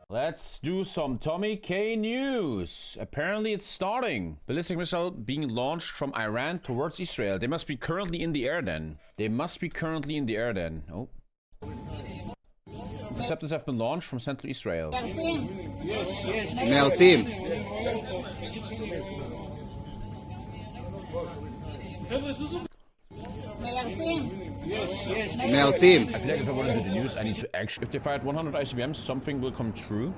Let's do some TommyKay news. Apparently it's starting. Ballistic missile being launched from Iran towards Israel. They must be currently in the air then. Oh. Interceptors have been launched from central Israel. Male team. Male team. I feel like if I want to do the news, I need to actually... If they fired 100 ICBMs, something will come true.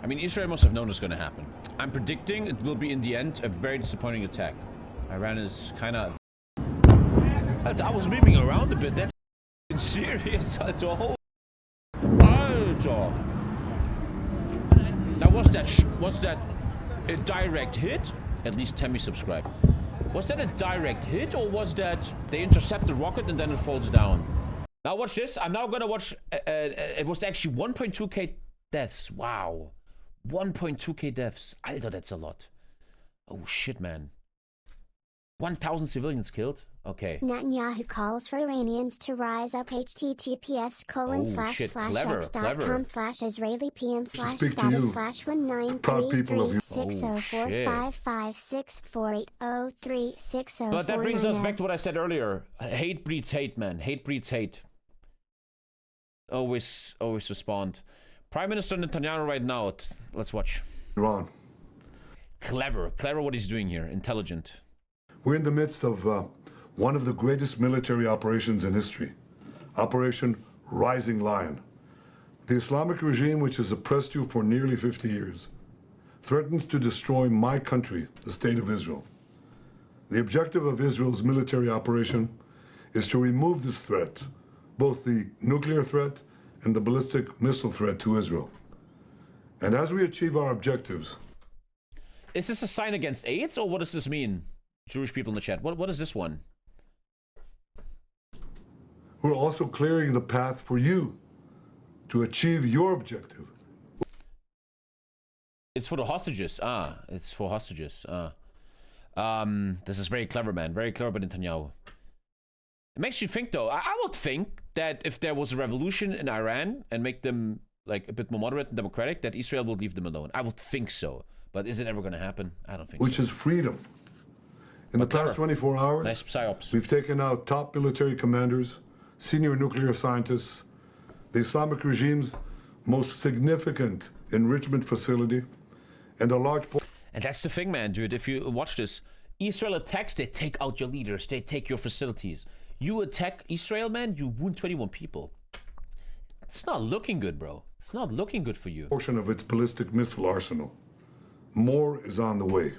I mean, Israel must have known it's going to happen. I'm predicting it will be, in the end, a very disappointing attack. Iran is kind of... I was moving around a bit. That's serious. Alter. Now, was that a direct hit? At least Tammy subscribed. Was that a direct hit, or was that they intercept the rocket and then it falls down? Now watch this. I'm now gonna watch. It was actually 1.2k deaths. Wow, 1.2k deaths. Alter, that's a lot. Oh shit, man. 1,000 civilians killed. Okay. Netanyahu calls for Iranians to rise up. https://israelipm/status/1933604556480360360. But that brings us back to what I said earlier. Hate breeds hate, man. Hate breeds hate. Always respond. Prime Minister Netanyahu right now. Let's watch. Iran. Clever what he's doing here. Intelligent. We're in the midst of one of the greatest military operations in history, Operation Rising Lion. The Islamic regime, which has oppressed you for nearly 50 years, threatens to destroy my country, the State of Israel. The objective of Israel's military operation is to remove this threat, both the nuclear threat and the ballistic missile threat to Israel. And as we achieve our objectives... Is this a sign against AIDS, or what does this mean? Jewish people in the chat. What is this one? We're also clearing the path for you to achieve your objective. It's for the hostages. It's for hostages. This is very clever, man. Very clever by Netanyahu. It makes you think, though. I would think that if there was a revolution in Iran and make them like a bit more moderate and democratic, that Israel will leave them alone. I would think so. But is it ever going to happen? I don't think so. Which is freedom. In the past 24 hours, nice psyops. We've taken out top military commanders, senior nuclear scientists, the Islamic regime's most significant enrichment facility, and a large... And that's the thing, man, dude. If you watch this, Israel attacks, they take out your leaders, they take your facilities. You attack Israel, man, you wound 21 people. It's not looking good, bro. It's not looking good for you. Portion of its ballistic missile arsenal. More is on the way.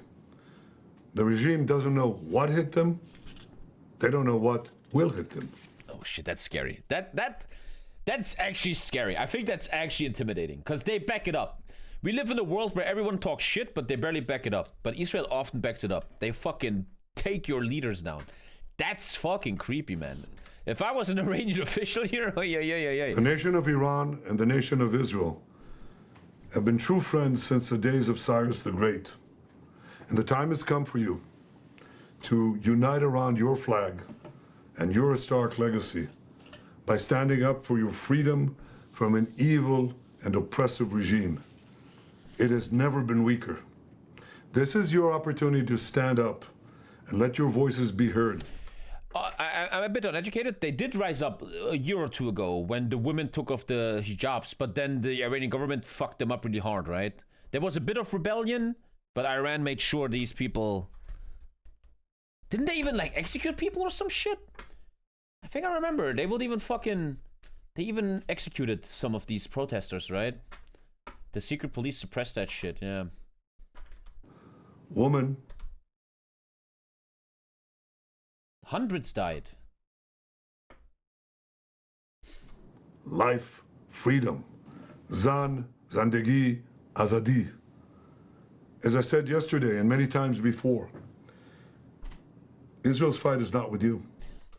The regime doesn't know what hit them. They don't know what will hit them. Oh shit, that's scary. That's actually scary. I think that's actually intimidating because they back it up. We live in a world where everyone talks shit, but they barely back it up. But Israel often backs it up. They fucking take your leaders down. That's fucking creepy, man. If I was an Iranian official here, oh yeah. The nation of Iran and the nation of Israel have been true friends since the days of Cyrus the Great. And the time has come for you to unite around your flag and your historic legacy by standing up for your freedom from an evil and oppressive regime. It has never been weaker. This is your opportunity to stand up and let your voices be heard. I'm a bit uneducated. They did rise up a year or two ago when the women took off the hijabs, but then the Iranian government fucked them up really hard, right? There was a bit of rebellion, but Iran made sure these people... Didn't they even, like, execute people or some shit? I think I remember. They would even fucking... They even executed some of these protesters, right? The secret police suppressed that shit, yeah. Woman. Hundreds died. Life, freedom. Zan, Zandegi, Azadi. As I said yesterday and many times before, Israel's fight is not with you.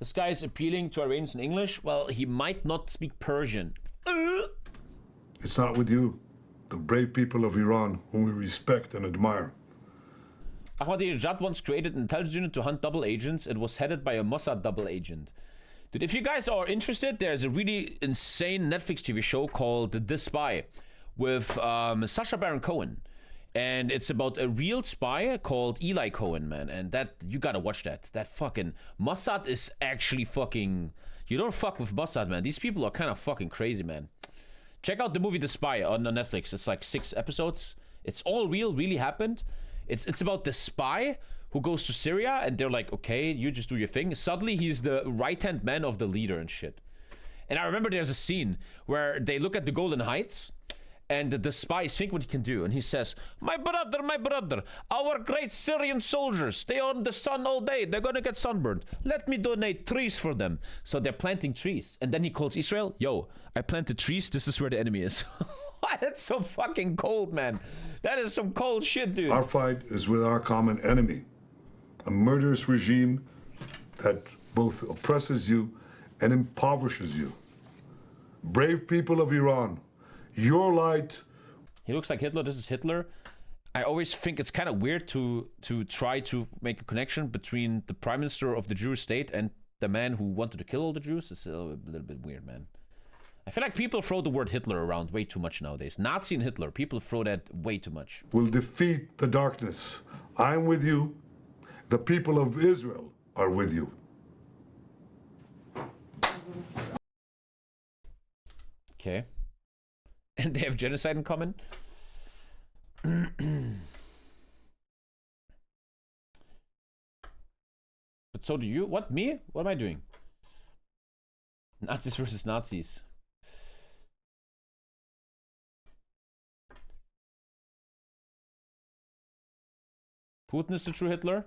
This guy is appealing to Iranians in English. Well, he might not speak Persian. It's not with you, the brave people of Iran, whom we respect and admire. Ahmadinejad once created an intelligence unit to hunt double agents. It was headed by a Mossad double agent. Dude, if you guys are interested, there's a really insane Netflix TV show called The Spy, with Sacha Baron Cohen. And it's about a real spy called Eli Cohen, man. And that, you gotta watch that. That fucking Mossad is actually fucking... You don't fuck with Mossad, man. These people are kind of fucking crazy, man. Check out the movie The Spy on Netflix. It's like 6 episodes. It's all real, really happened. It's about the spy who goes to Syria, and they're like, okay, you just do your thing. Suddenly, he's the right-hand man of the leader and shit. And I remember there's a scene where they look at the Golden Heights, and the spies think what he can do. And he says, my brother, our great Syrian soldiers, they are in the sun all day. They're gonna get sunburned. Let me donate trees for them. So they're planting trees. And then he calls Israel, yo, I planted trees. This is where the enemy is. That's so fucking cold, man. That is some cold shit, dude. Our fight is with our common enemy, a murderous regime that both oppresses you and impoverishes you. Brave people of Iran, your light. He looks like Hitler. This is Hitler. I always think it's kind of weird to try to make a connection between the prime minister of the Jewish state and the man who wanted to kill all the Jews. It's a little bit weird, man. I feel like people throw the word Hitler around way too much nowadays. Nazi and Hitler, people throw that way too much. Will defeat the darkness. I'm with you. The people of Israel are with you. Okay. And they have genocide in common? But so do you? What, me? What am I doing? Nazis versus Nazis. Putin is the true Hitler?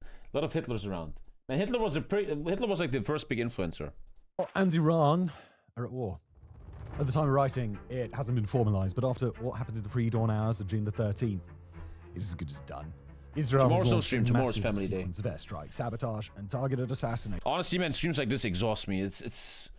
A lot of Hitlers around. Man, Hitler was like the first big influencer. And Iran are at war. At the time of writing, it hasn't been formalized, but after what happened in the pre-dawn hours of June the 13th, it's as good as done. Israel Tomorrow's has no launched stream. a Tomorrow's massive family day. sequence of airstrikes, sabotage, and targeted assassination. Honestly, man, streams like this exhaust me. It's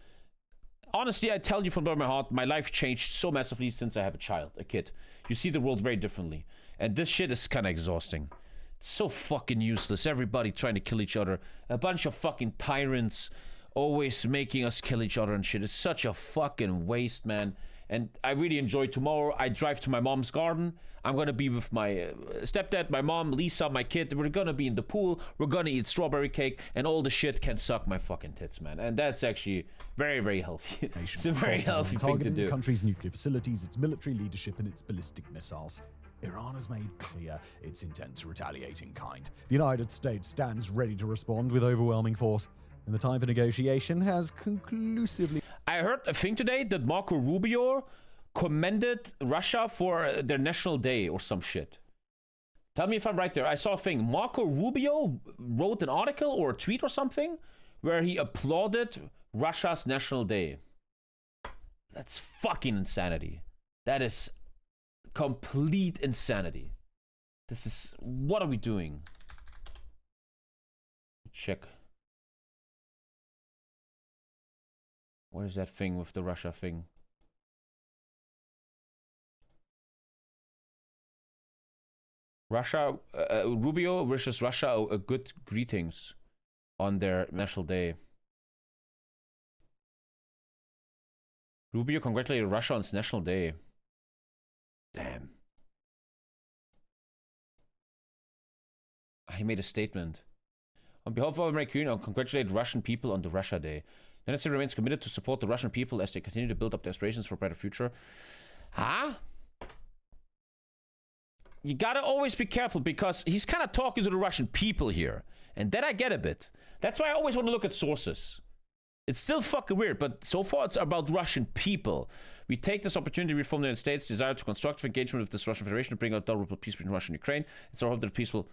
honestly, I tell you from the bottom of my heart, my life changed so massively since I have a kid. You see the world very differently. And this shit is kind of exhausting. It's so fucking useless. Everybody trying to kill each other. A bunch of fucking tyrants always making us kill each other and shit. It's such a fucking waste, man. And I really enjoy tomorrow. I drive to my mom's garden. I'm gonna be with my stepdad, my mom, Lisa, my kid. We're gonna be in the pool. We're gonna eat strawberry cake, and all the shit can suck my fucking tits, man. And that's actually very, very healthy. It's a very healthy thing to do. The country's nuclear facilities, its military leadership, and its ballistic missiles. Iran has made clear its intent to retaliate in kind. The United States stands ready to respond with overwhelming force, and the time for negotiation has conclusively... I heard a thing today that Marco Rubio commended Russia for their National Day or some shit. Tell me if I'm right there. I saw a thing. Marco Rubio wrote an article or a tweet or something where he applauded Russia's National Day. That's fucking insanity. That is complete insanity. This is... What are we doing? Check. Where's that thing with the Russia thing? Russia, Rubio wishes Russia a good greetings on their National Day. Rubio congratulated Russia on its National Day. Damn. He made a statement. On behalf of American Union, I congratulate Russian people on the Russia Day. The United States remains committed to support the Russian people as they continue to build up their aspirations for a better future. Huh? You gotta always be careful because he's kind of talking to the Russian people here. And that I get a bit. That's why I always want to look at sources. It's still fucking weird, but so far it's about Russian people. We take this opportunity to reform the United States' desire to constructive engagement with this Russian Federation to bring about durable peace between Russia and Ukraine. It's our hope that peace will...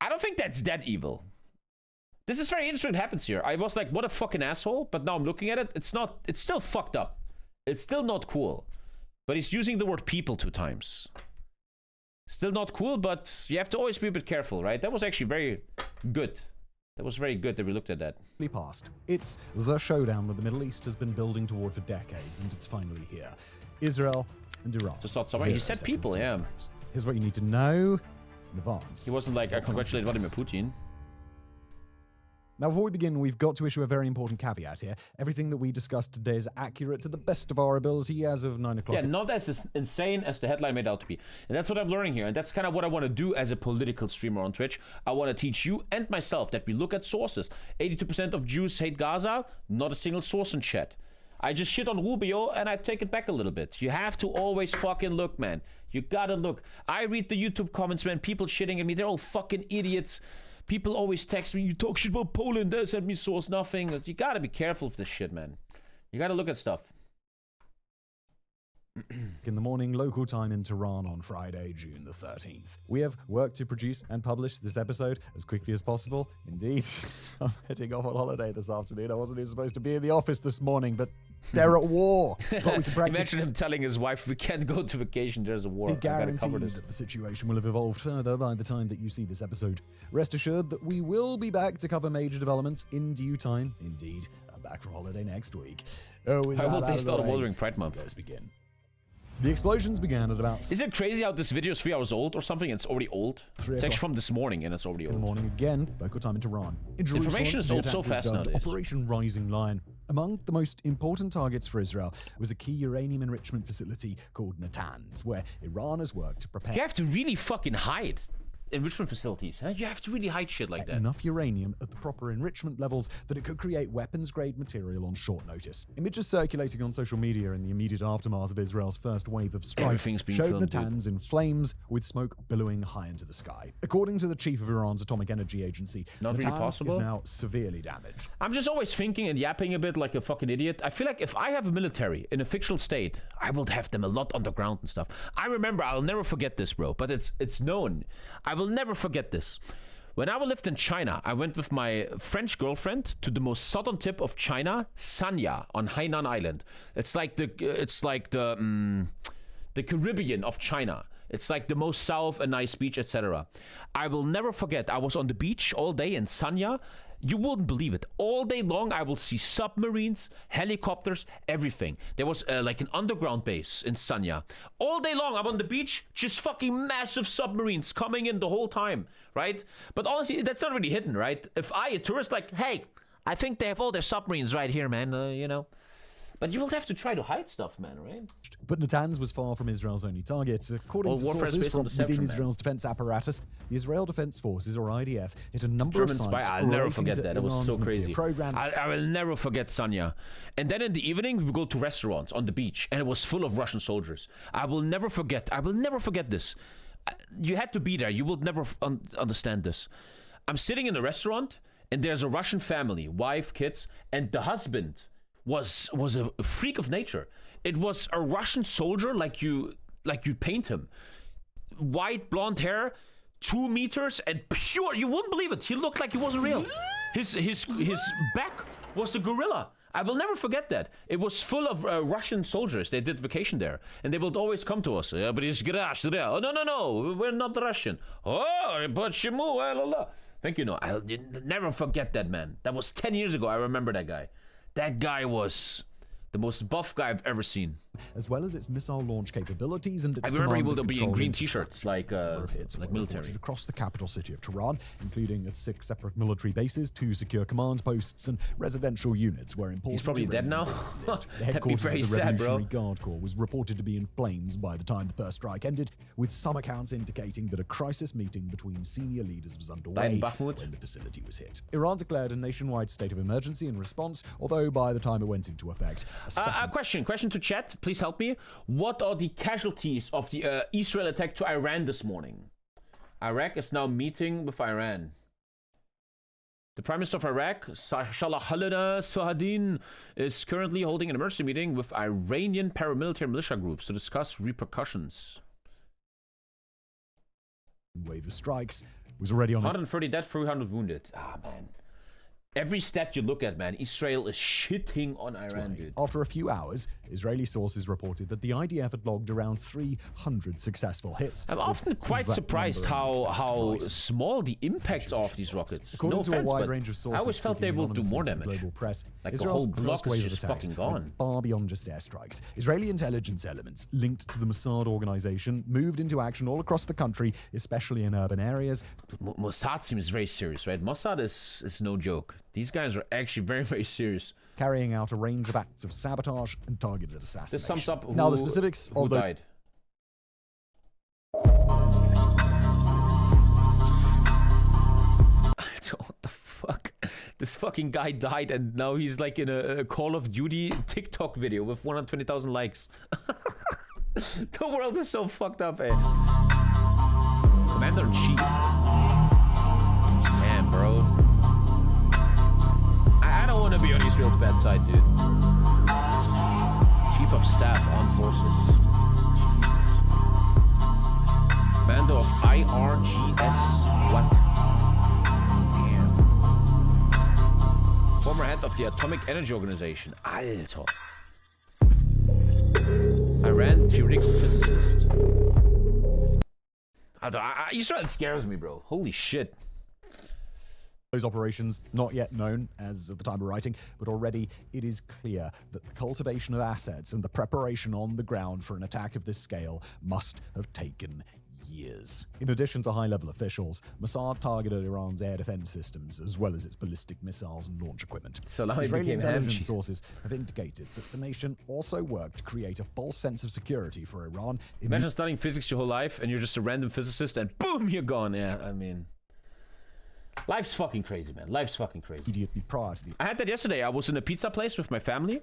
I don't think that's that evil. This is very interesting what happens here. I was like, what a fucking asshole, but now I'm looking at it, it's not... It's still fucked up. It's still not cool. But he's using the word people 2 times. Still not cool, but you have to always be a bit careful, right? That was actually very good. That was very good that we looked at that. Past. It's the showdown that the Middle East has been building toward for decades, and it's finally here. Israel and Iran. Just thought somewhere. He said people, yeah. Here's what you need to know in advance. He wasn't like, I congratulate Vladimir Putin. Now, before we begin, we've got to issue a very important caveat here. Everything that we discussed today is accurate to the best of our ability as of 9 o'clock. Yeah, not as insane as the headline made out to be. And that's what I'm learning here. And that's kind of what I want to do as a political streamer on Twitch. I want to teach you and myself that we look at sources. 82% of Jews hate Gaza, not a single source in chat. I just shit on Rubio and I take it back a little bit. You have to always fucking look, man. You gotta look. I read the YouTube comments, man. People shitting at me. They're all fucking idiots. People always text me, you talk shit about Poland, they send me source nothing. You gotta be careful of this shit, man. You gotta look at stuff. In the morning, local time in Tehran on Friday, June the 13th. We have worked to produce and publish this episode as quickly as possible. Indeed, I'm heading off on holiday this afternoon. I wasn't even supposed to be in the office this morning, but they're at war. But we can practice. Imagine him telling his wife, we can't go to vacation, there's a war. I guarantee that the situation will have evolved further by the time that you see this episode. Rest assured that we will be back to cover major developments in due time. Indeed, I'm back from holiday next week. I will be started Wuthering Pride Month. Let's begin. The explosions began at about... Is it crazy how this video is 3 hours old or something? It's already old. It's actually from this morning and it's already old. In the morning again, local time in Tehran. In Jerusalem, information is old so fast nowadays. Operation Rising Lion. Among the most important targets for Israel was a key uranium enrichment facility called Natanz, where Iran has worked to prepare... You have to really fucking hide enrichment facilities, huh? You have to really hide shit like that. Enough uranium at the proper enrichment levels that it could create weapons-grade material on short notice. Images circulating on social media in the immediate aftermath of Israel's first wave of strikes showed Natanz in flames with smoke billowing high into the sky. According to the chief of Iran's Atomic Energy Agency, Not really possible. is now severely damaged. I'm just always thinking and yapping a bit like a fucking idiot. I feel like if I have a military in a fictional state, I will have them a lot underground and stuff. I remember, I'll never forget this, bro, but it's known. I will never forget this. When I lived in China, I went with my French girlfriend to the most southern tip of China, Sanya, on Hainan Island. It's like the Caribbean of China. It's like the most south, a nice beach, etc. I will never forget. I was on the beach all day in Sanya. You wouldn't believe it. All day long, I will see submarines, helicopters, everything. There was like an underground base in Sanya. All day long, I'm on the beach, just fucking massive submarines coming in the whole time, right? But honestly, that's not really hidden, right? If a tourist, like, hey, I think they have all their submarines right here, man, you know. But you will have to try to hide stuff, man, right? But Natanz was far from Israel's only target. According to sources from within Israel's defense apparatus, the Israel Defense Forces, or IDF, hit a number of sites. I'll never forget that. It was so crazy. I will never forget Sanya. And then in the evening, we would go to restaurants on the beach, and it was full of Russian soldiers. I will never forget this. You had to be there. You will never understand this. I'm sitting in a restaurant, and there's a Russian family, wife, kids, and the husband was a freak of nature. It was a Russian soldier like you paint him. White, blonde hair, 2 meters, and pure. You wouldn't believe it. He looked like he wasn't real. His back was a gorilla. I will never forget that. It was full of Russian soldiers. They did vacation there. And they would always come to us. Oh, no, we're not Russian. Oh, but thank you, no. I'll never forget that, man. That was 10 years ago. I remember that guy. That guy was the most buff guy I've ever seen. As well as its missile launch capabilities and its I remember he will be in green t-shirts like military. Across the capital city of Tehran, including its 6 separate military bases, 2 secure command posts, and residential units where important. He's probably dead now. The headquarters of the Revolutionary Guard Corps was reported to be in flames by the time the first strike ended, with some accounts indicating that a crisis meeting between senior leaders was underway when the facility was hit. Iran declared a nationwide state of emergency in response, although by the time it went into effect, a question to chat. Please help me. What are the casualties of the Israel attack to Iran this morning? Iraq is now meeting with Iran. The Prime Minister of Iraq, Salah Suhadin, is currently holding an emergency meeting with Iranian paramilitary militia groups to discuss repercussions. Wave of strikes was already on 130 dead, 300 wounded. Ah, man. Every stat you look at, man, Israel is shitting on Iran, dude. After a few hours, Israeli sources reported that the IDF had logged around 300 successful hits. I'm often quite surprised how small the impacts are of these rockets. According to a wide range of sources, I always felt they will do more damage. Global press, like Israel's the whole block is just fucking gone. Far beyond just airstrikes. Israeli intelligence elements linked to the Mossad organization moved into action all across the country, especially in urban areas. Mossad seems very serious, right? Mossad is no joke. These guys are actually very, very serious. Carrying out a range of acts of sabotage and targeted assassination. This sums up now the specifics who of the died. What the fuck? This fucking guy died and now he's like in a Call of Duty TikTok video with 120,000 likes. The world is so fucked up, eh? Commander-in-Chief. Damn, bro. I don't want to be on Israel's bad side, dude. Chief of Staff, Armed Forces. Commander of IRGS. What? Former head of the Atomic Energy Organization. Alter. Iran theoretical physicist. Alter, Israel scares me, bro. Holy shit. Those operations not yet known as of the time of writing, but already it is clear that the cultivation of assets and the preparation on the ground for an attack of this scale must have taken years. In addition to high-level officials, Mossad targeted Iran's air defense systems as well as its ballistic missiles and launch equipment. Israeli intelligence sources have indicated that the nation also worked to create a false sense of security for Iran. Imagine studying physics your whole life and you're just a random physicist and boom, you're gone. Yeah, I mean, life's fucking crazy, man. Life's fucking crazy. Immediately prior to the... I had that yesterday. I was in a pizza place with my family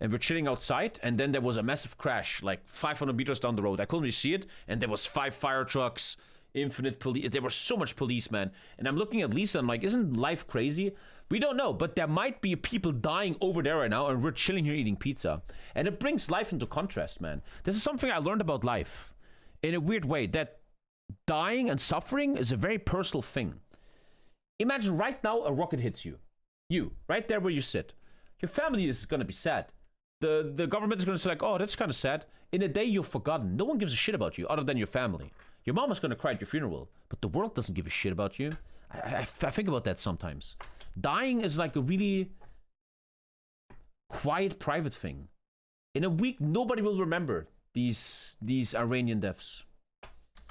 and we're chilling outside, and then there was a massive crash, like 500 meters down the road. I couldn't really see it, and there was 5 fire trucks, infinite police. There was so much police, man. And I'm looking at Lisa, I'm like, isn't life crazy? We don't know, but there might be people dying over there right now, and we're chilling here eating pizza. And it brings life into contrast, man. This is something I learned about life in a weird way, that dying and suffering is a very personal thing. Imagine right now a rocket hits you. You, right there where you sit. Your family is going to be sad. The government is going to say like, oh, that's kind of sad. In a day you've forgotten. No one gives a shit about you other than your family. Your mom is going to cry at your funeral, but the world doesn't give a shit about you. I think about that sometimes. Dying is like a really quiet, private thing. In a week, nobody will remember these Iranian deaths.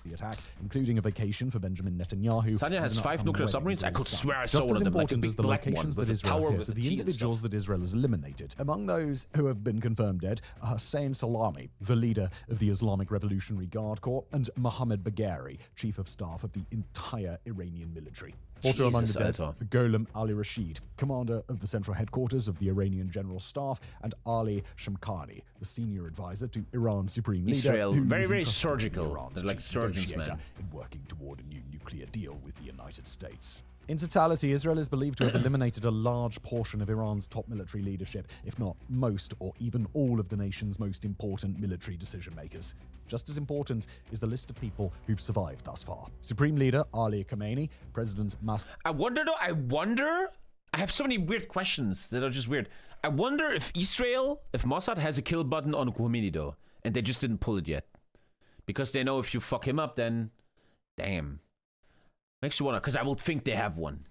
The attack, including a vacation for Benjamin Netanyahu. Sanya has 5 nuclear submarines. I could swear I saw one of them, like a big black one with a tower with the individuals that Israel has eliminated. Among those who have been confirmed dead are Hussein Salami, the leader of the Islamic Revolutionary Guard Corps, and Mohammad Bagheri, chief of staff of the entire Iranian military. Also among the dead, Gholam Ali Rashid, commander of the central headquarters of the Iranian General Staff, and Ali Shamkhani, the senior advisor to Iran's supreme leader. Israel, very, very surgical. They're like surgeons, man. In working toward a new nuclear deal with the United States. In totality, Israel is believed to have eliminated a large portion of Iran's top military leadership, if not most or even all of the nation's most important military decision makers. Just as important is the list of people who've survived thus far. Supreme Leader Ali Khamenei, President Mossad. I have so many weird questions that are just weird. I wonder if Mossad has a kill button on Khamenei though, and they just didn't pull it yet. Because they know if you fuck him up, then damn. Makes you wonder, because I will think they have one.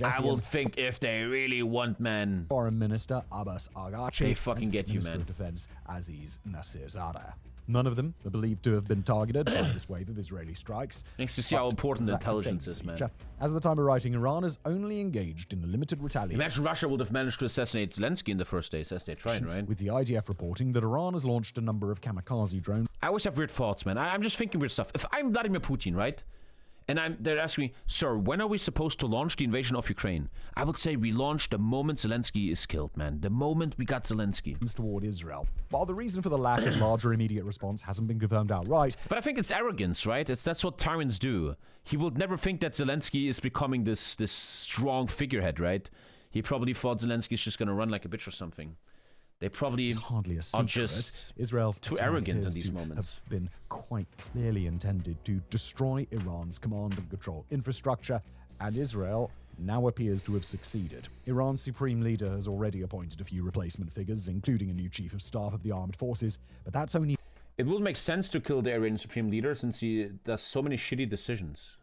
I will think if they really want, man. Foreign Minister Abbas Araghchi. They fucking get you, man. Minister of Defense Aziz Nasserzadeh. None of them are believed to have been targeted by this wave of Israeli strikes. Thanks to see how important intelligence is, man. As of the time of writing, Iran is only engaged in a limited retaliation. Imagine Russia would have managed to assassinate Zelensky in the first days, as they tried, right? With the IDF reporting that Iran has launched a number of kamikaze drones. I always have weird thoughts, man. I'm just thinking weird stuff. If I'm Vladimir Putin, right? And they're asking me, sir, when are we supposed to launch the invasion of Ukraine? I would say we launch the moment Zelensky is killed, man. The moment we got Zelensky. Toward Israel. While the reason for the lack of larger immediate response hasn't been confirmed outright. But I think it's arrogance, right? That's what tyrants do. He would never think that Zelensky is becoming this strong figurehead, right? He probably thought Zelensky is just going to run like a bitch or something. They probably are just Israel's too arrogant in these moments. Have been quite clearly intended to destroy Iran's command and control infrastructure, and Israel now appears to have succeeded. Iran's supreme leader has already appointed a few replacement figures, including a new chief of staff of the armed forces, but that's only... It would make sense to kill the Iranian supreme leader since he does so many shitty decisions.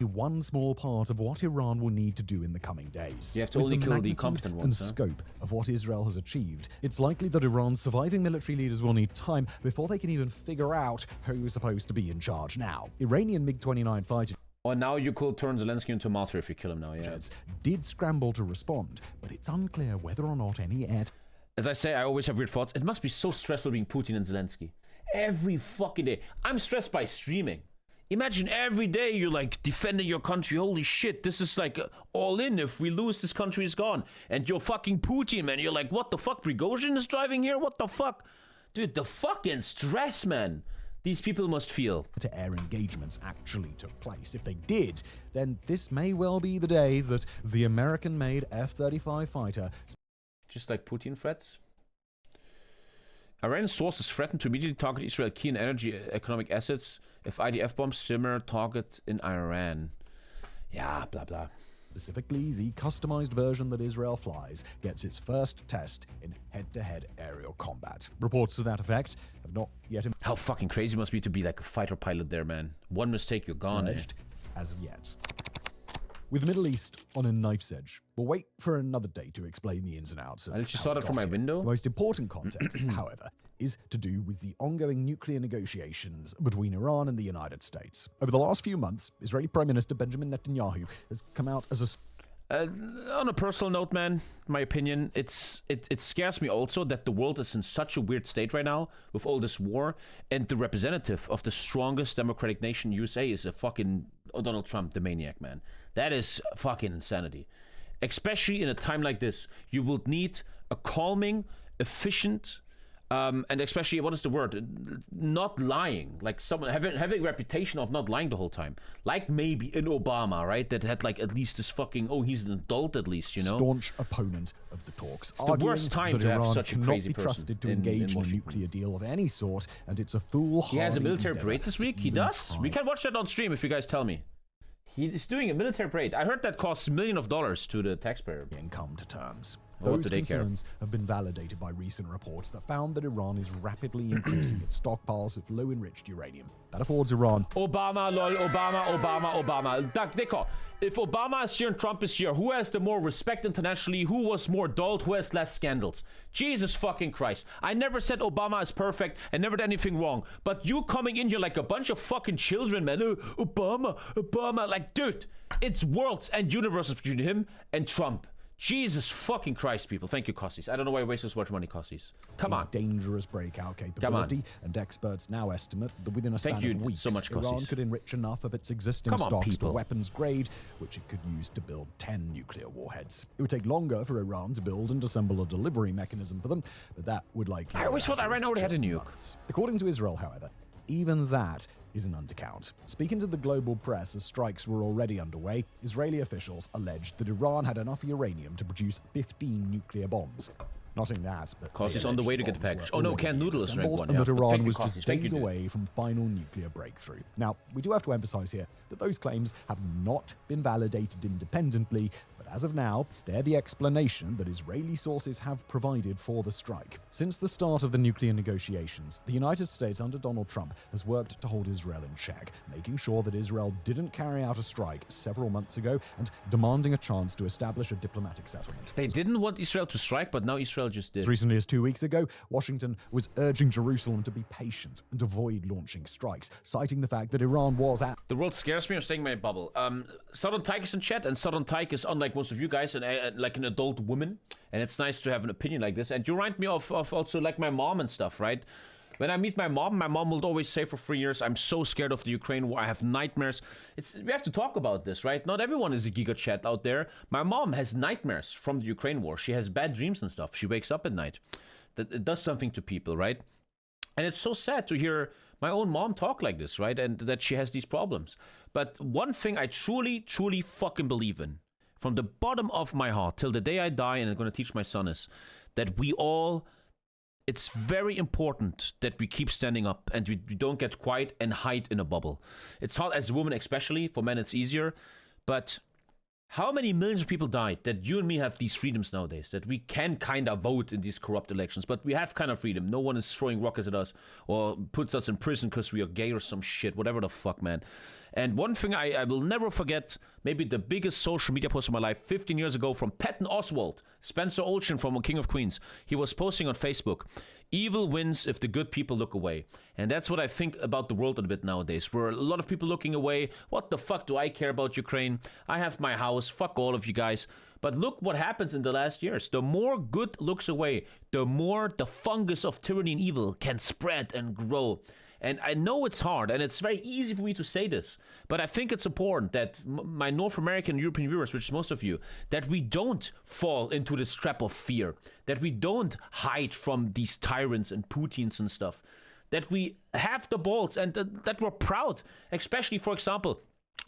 One small part of what Iran will need to do in the coming days. You have to only kill the competent ones. And scope of what Israel has achieved, it's likely that Iran's surviving military leaders will need time before they can even figure out who's supposed to be in charge now. Iranian MiG-29 fighters. Or now you could turn Zelensky into a martyr if you kill him now, yeah. Did scramble to respond, but it's unclear whether or not any air... As I say, I always have weird thoughts. It must be so stressful being Putin and Zelensky. Every fucking day. I'm stressed by streaming. Imagine every day you're like defending your country. Holy shit, this is like all in. If we lose, this country is gone. And you're fucking Putin, man. You're like, what the fuck? Prigozhin is driving here? What the fuck? Dude, the fucking stress, man. These people must feel. To air engagements actually took place. If they did, then this may well be the day that the American-made F-35 fighter... Just like Putin threats. Iranian sources threaten to immediately target Israel key and energy economic assets if IDF bombs similar target in Iran. Yeah, blah, blah. Specifically, the customized version that Israel flies gets its first test in head-to-head aerial combat. Reports to that effect have not yet... How fucking crazy it must be to be like a fighter pilot there, man. One mistake, you're gone, as of yet. With the Middle East on a knife's edge, we'll wait for another day to explain the ins and outs of I just saw that from my window. The most important context, however, is to do with the ongoing nuclear negotiations between Iran and the United States. Over the last few months, Israeli Prime Minister Benjamin Netanyahu has come out as a... On a personal note, man, my opinion, it scares me also that the world is in such a weird state right now with all this war, and the representative of the strongest democratic nation, USA, is a fucking Donald Trump, the maniac, man. That is fucking insanity. Especially in a time like this, you will need a calming, efficient, and especially, what is the word? Not lying. Like someone having a reputation of not lying the whole time. Like maybe in Obama, right? That had like at least this fucking, oh, he's an adult at least, you know? Staunch opponent of the talks. It's the worst time to have such a crazy person. Iran cannot be trusted to engage in a nuclear deal of any sort, and it's a foolhardy... He has a military parade this week? He does? We can watch that on stream if you guys tell me. He's doing a military parade. I heard that costs millions of dollars to the taxpayer. And come to terms. What Those do they concerns have been validated by recent reports that found that Iran is rapidly increasing its stockpiles of low-enriched uranium. That affords Iran... Obama, lol, Obama. D'accord. If Obama is here and Trump is here, who has the more respect internationally? Who was more dulled? Who has less scandals? Jesus fucking Christ. I never said Obama is perfect and never did anything wrong. But you coming in here like a bunch of fucking children, man. Obama. Like, dude, it's worlds and universes between him and Trump. Jesus fucking Christ, people. Thank you, Costies. I don't know why I waste so much money, Costies. Come on. Dangerous breakout capability, and experts now estimate that within a span of weeks, so much, Iran could enrich enough of its existing stocks to weapons grade, which it could use to build 10 nuclear warheads. It would take longer for Iran to build and assemble a delivery mechanism for them, but that would likely... I always thought Iran already had a nuke. According to Israel, however, even that is an undercount. Speaking to the global press as strikes were already underway, Israeli officials alleged that Iran had enough uranium to produce 15 nuclear bombs. Not in that, but Cause he's on the way to get the package. Oh no, canned noodles rank one. And that Iran was just days away from final nuclear breakthrough. Now, we do have to emphasize here that those claims have not been validated independently, but as of now, they're the explanation that Israeli sources have provided for the strike. Since the start of the nuclear negotiations, the United States under Donald Trump has worked to hold Israel in check, making sure that Israel didn't carry out a strike several months ago and demanding a chance to establish a diplomatic settlement. They didn't want Israel to strike, but now Israel just did. As recently as 2 weeks ago, Washington was urging Jerusalem to be patient and avoid launching strikes, citing the fact that Iran was at... The world scares me. I'm staying in my bubble. Southern Tyke is in chat, and Southern Tyke is, unlike most of you guys, like an adult woman, and it's nice to have an opinion like this. And you remind me of also like my mom and stuff, right? When I meet my mom will always say for 3 years, I'm so scared of the Ukraine war. I have nightmares. We have to talk about this, right? Not everyone is a giga chat out there. My mom has nightmares from the Ukraine war. She has bad dreams and stuff. She wakes up at night. That it does something to people, right? And it's so sad to hear my own mom talk like this, right? And that she has these problems. But one thing I truly, truly fucking believe in, from the bottom of my heart, till the day I die, and I'm going to teach my son, is that we all... It's very important that we keep standing up and we don't get quiet and hide in a bubble. It's hard as a woman especially. For men it's easier. But how many millions of people died that you and me have these freedoms nowadays? That we can kind of vote in these corrupt elections. But we have kind of freedom. No one is throwing rockets at us or puts us in prison because we are gay or some shit. Whatever the fuck, man. And one thing I will never forget, maybe the biggest social media post of my life, 15 years ago from Patton Oswalt, Spencer Olshan from King of Queens. He was posting on Facebook, Evil wins if the good people look away. And that's what I think about the world a bit nowadays, where a lot of people looking away. What the fuck do I care about Ukraine? I have my house. Fuck all of you guys. But look what happens in the last years. The more good looks away, the more the fungus of tyranny and evil can spread and grow. And I know it's hard, and it's very easy for me to say this, but I think it's important that my North American and European viewers, which is most of you, that we don't fall into this trap of fear, that we don't hide from these tyrants and Putins and stuff, that we have the balls and that we're proud, especially, for example,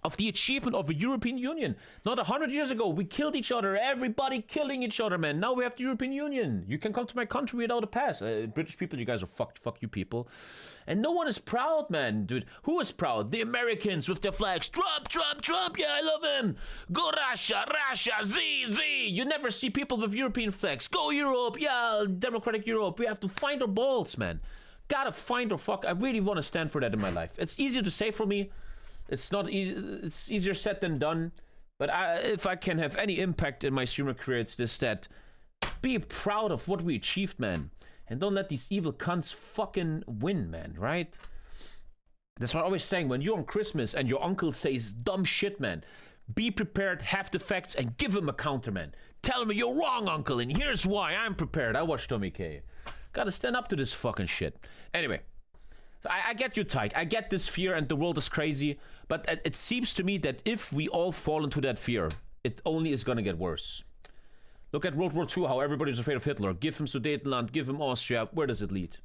of the achievement of the European Union. Not 100 years ago, we killed each other, everybody killing each other, man. Now we have the European Union. You can come to my country without a pass. British people, you guys are fucked. Fuck you people. And no one is proud, man, dude. Who is proud? The Americans with their flags. Trump, Trump, Trump, yeah, I love him. Go Russia, Russia, Z. You never see people with European flags. Go Europe, yeah, democratic Europe. We have to find our balls, man. Gotta find our fuck. I really want to stand for that in my life. It's easier to say for me. It's not easy. It's easier said than done. But if I can have any impact in my streamer career, it's this: that be proud of what we achieved, man, and don't let these evil cunts fucking win, man. Right? That's what I'm always saying. When you're on Christmas and your uncle says dumb shit, man, be prepared, have the facts, and give him a counter, man. Tell me you're wrong, uncle, and here's why. I'm prepared. I watch Tommy K. Gotta stand up to this fucking shit. Anyway. I get you, Tyke. I get this fear and the world is crazy. But it seems to me that if we all fall into that fear, it only is going to get worse. Look at World War II, how everybody's afraid of Hitler. Give him Sudetenland, give him Austria. Where does it lead?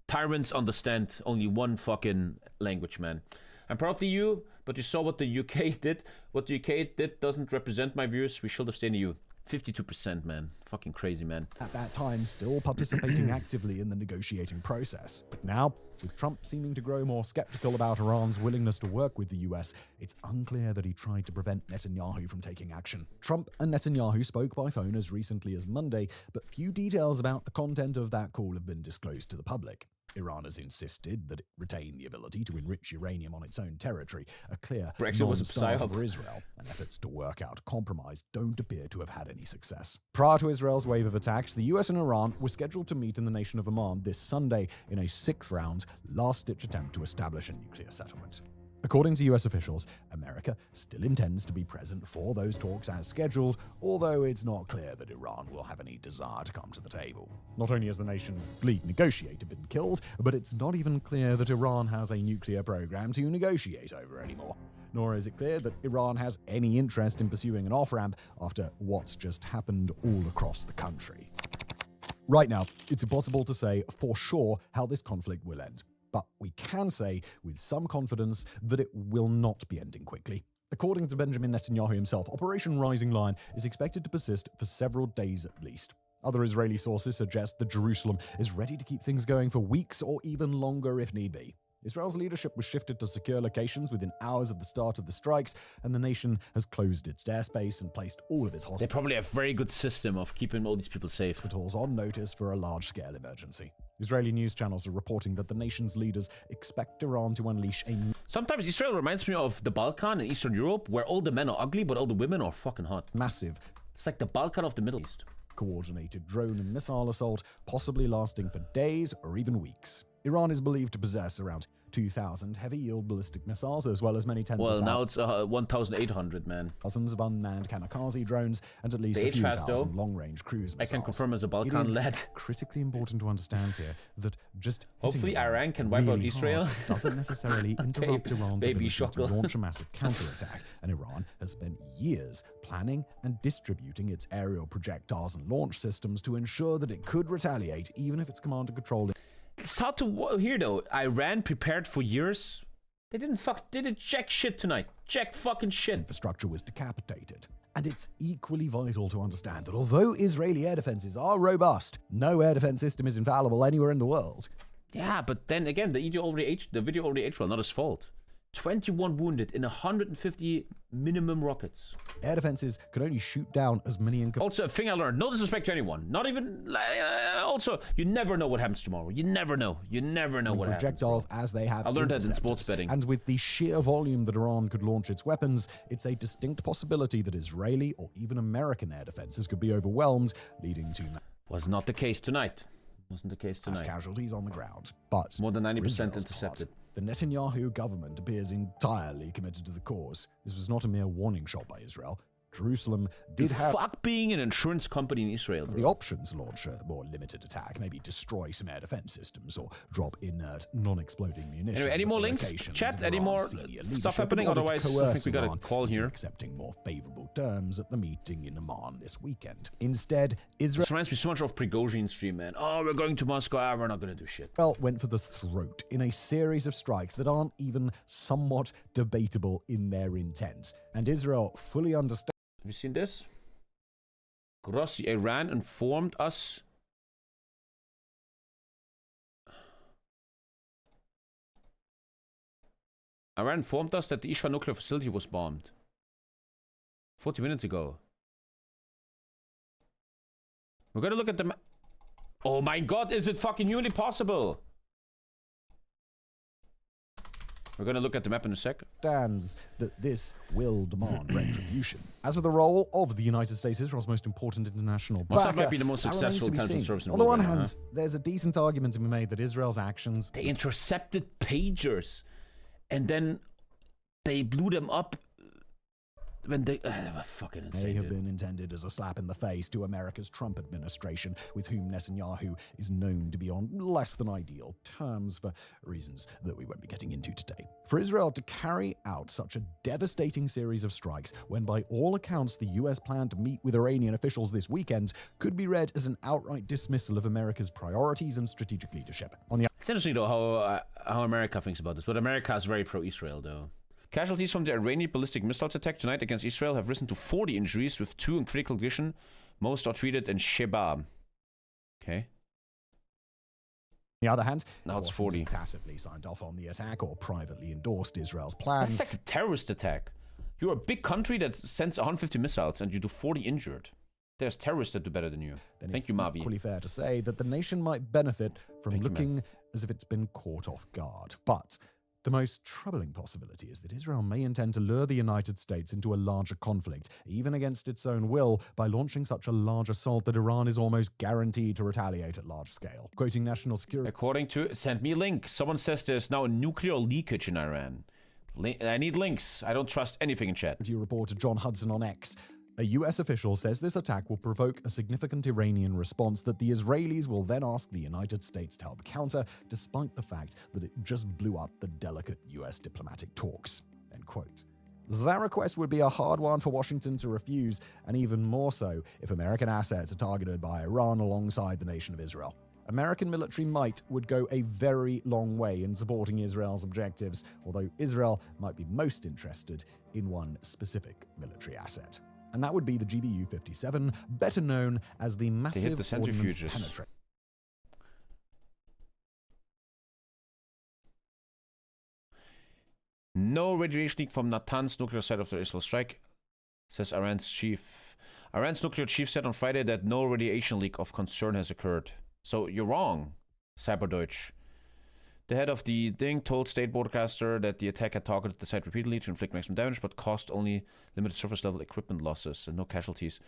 Tyrants understand only one fucking language, man. I'm proud of the EU, but you saw what the UK did. What the UK did doesn't represent my views. We should have stayed in the EU. 52%, man. Fucking crazy, man. At that time, still participating actively in the negotiating process. But now, with Trump seeming to grow more skeptical about Iran's willingness to work with the US, it's unclear that he tried to prevent Netanyahu from taking action. Trump and Netanyahu spoke by phone as recently as Monday, but few details about the content of that call have been disclosed to the public. Iran has insisted that it retain the ability to enrich uranium on its own territory, a clear Brexit was a non-start psyop for Israel, and efforts to work out a compromise don't appear to have had any success. Prior to Israel's wave of attacks, the US and Iran were scheduled to meet in the nation of Oman this Sunday in a sixth-round, last-ditch attempt to establish a nuclear settlement. According to US officials, America still intends to be present for those talks as scheduled, although it's not clear that Iran will have any desire to come to the table. Not only has the nation's lead negotiator been killed, but it's not even clear that Iran has a nuclear program to negotiate over anymore. Nor is it clear that Iran has any interest in pursuing an off-ramp after what's just happened all across the country. Right now, it's impossible to say for sure how this conflict will end. But we can say with some confidence that it will not be ending quickly. According to Benjamin Netanyahu himself, Operation Rising Lion is expected to persist for several days at least. Other Israeli sources suggest that Jerusalem is ready to keep things going for weeks or even longer if need be. Israel's leadership was shifted to secure locations within hours of the start of the strikes, and the nation has closed its airspace and placed all of its hospitals. They probably have a very good system of keeping all these people safe. Hospitals on notice for a large-scale emergency. Israeli news channels are reporting that the nation's leaders expect Iran to unleash a... Sometimes Israel reminds me of the Balkan and Eastern Europe, where all the men are ugly, but all the women are fucking hot. Massive. It's like the Balkan of the Middle East. Coordinated drone and missile assault, possibly lasting for days or even weeks. Iran is believed to possess around 2,000 heavy-yield ballistic missiles, as well as many tens of thousands. Well, now it's 1,800, man. Dozens of unmanned kamikaze drones, and at least a few thousand long-range cruise missiles. I can confirm as a Balkan lad. Critically important to understand here that just hopefully Iran can wipe out Israel. Doesn't necessarily interrupt Iran's ability Shuckle. to launch a massive counterattack, and Iran has spent years planning and distributing its aerial projectiles and launch systems to ensure that it could retaliate, even if its command and control. It's hard to hear though. Iran prepared for years. They didn't check shit tonight. Check fucking shit. Infrastructure was decapitated. And it's equally vital to understand that although Israeli air defenses are robust, no air defense system is infallible anywhere in the world. Yeah, but then again, the video already aged well, not his fault. 21 wounded in 150 minimum rockets. Air defenses can only shoot down as many... Also, a thing I learned, no disrespect to anyone. Not even... also, you never know what happens tomorrow. You never know. You never know what happens. Projectiles as they have... I learned that in sports betting. And with the sheer volume that Iran could launch its weapons, it's a distinct possibility that Israeli or even American air defenses could be overwhelmed, leading to... Was not the case tonight. Wasn't the case as tonight. casualties on the ground. But More than 90% for Israel's intercepted. part, the Netanyahu government appears entirely committed to the cause. This was not a mere warning shot by Israel. Jerusalem did have Fuck being an insurance company in Israel, bro. the option to launch a more limited attack, maybe destroy some air defense systems or drop inert, non-exploding munitions. Anyway, any at more the links? locations Chat? of Any Iran's more senior stuff leadership happening? in order to Otherwise, I coerce think we got a Iran call into here. accepting more favorable terms at the meeting in Amman this weekend. Instead, Israel This reminds me so much of Prigozhin's stream, man. Oh, we're going to Moscow. Ah, we're not going to do shit. went for the throat in a series of strikes that aren't even somewhat debatable in their intent. And Israel fully understands. Have you seen this? Grossi, Iran informed us. Iran informed us that the Ishva nuclear facility was bombed. 40 minutes ago. We're gonna look at the map. Oh my god, is it fucking humanly possible? We're gonna look at the map in a sec. That this will demand retribution. As for the role of the United States, Israel's most important international Mossad backer, might be the most that remains successful to be intelligence seen. service in On the the world one right now, hand, there's a decent argument to be made that Israel's actions They intercepted pagers, and then they blew them up when they fucking insane. may have dude. been intended as a slap in the face to America's Trump administration, with whom Netanyahu is known to be on less than ideal terms for reasons that we won't be getting into today. For Israel to carry out such a devastating series of strikes, when by all accounts the US plan to meet with Iranian officials this weekend, could be read as an outright dismissal of America's priorities and strategic leadership. On the It's interesting though how America thinks about this, but America is very pro-Israel though. Casualties from the Iranian ballistic missiles attack tonight against Israel have risen to 40 injuries, with 2 in critical condition. Most are treated in Sheba. Okay. On the other hand, Now it's Washington 40. tacitly signed off on the attack or privately endorsed Israel's plans. That's like a terrorist attack. You're a big country that sends 150 missiles and you do 40 injured. There's terrorists that do better than you. Then Thank it's you, Mavi. equally fair to say that the nation might benefit from Thank you, looking as if it's been caught off guard. But the most troubling possibility is that Israel may intend to lure the United States into a larger conflict, even against its own will, by launching such a large assault that Iran is almost guaranteed to retaliate at large scale. Quoting national security According to... Send me a link. Someone says there's now a nuclear leakage in Iran. I need links. I don't trust anything in chat. reporter John Hudson on X, a US official says this attack will provoke a significant Iranian response that the Israelis will then ask the United States to help counter, despite the fact that it just blew up the delicate US diplomatic talks. End quote. That request would be a hard one for Washington to refuse, and even more so if American assets are targeted by Iran alongside the nation of Israel. American military might would go a very long way in supporting Israel's objectives, although Israel might be most interested in one specific military asset. And that would be the GBU-57, better known as the Massive the Ordnance centrifuges. Penetrator. No radiation leak from Natanz nuclear site after Israel strike, says Iran's chief. Iran's nuclear chief said on Friday that no radiation leak of concern has occurred. So you're wrong, Cyberdeutsch. The head of the thing told state broadcaster that the attack had targeted the site repeatedly to inflict maximum damage, but caused only limited surface level equipment losses and no casualties.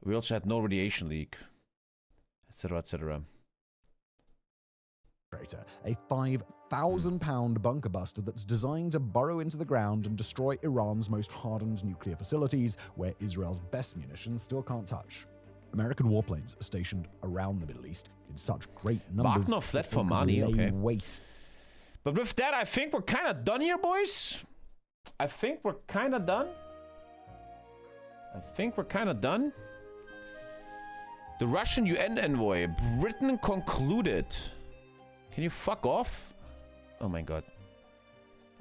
We also had no radiation leak, etc., etc. A 5,000-pound bunker buster that's designed to burrow into the ground and destroy Iran's most hardened nuclear facilities, where Israel's best munitions still can't touch. American warplanes are stationed around the Middle East in such great numbers Wagner fled that for they could money, lay okay. waste. But with that, I think we're kind of done here, boys. I think we're kind of done. The Russian UN envoy, Britain concluded. Can you fuck off? Oh my god.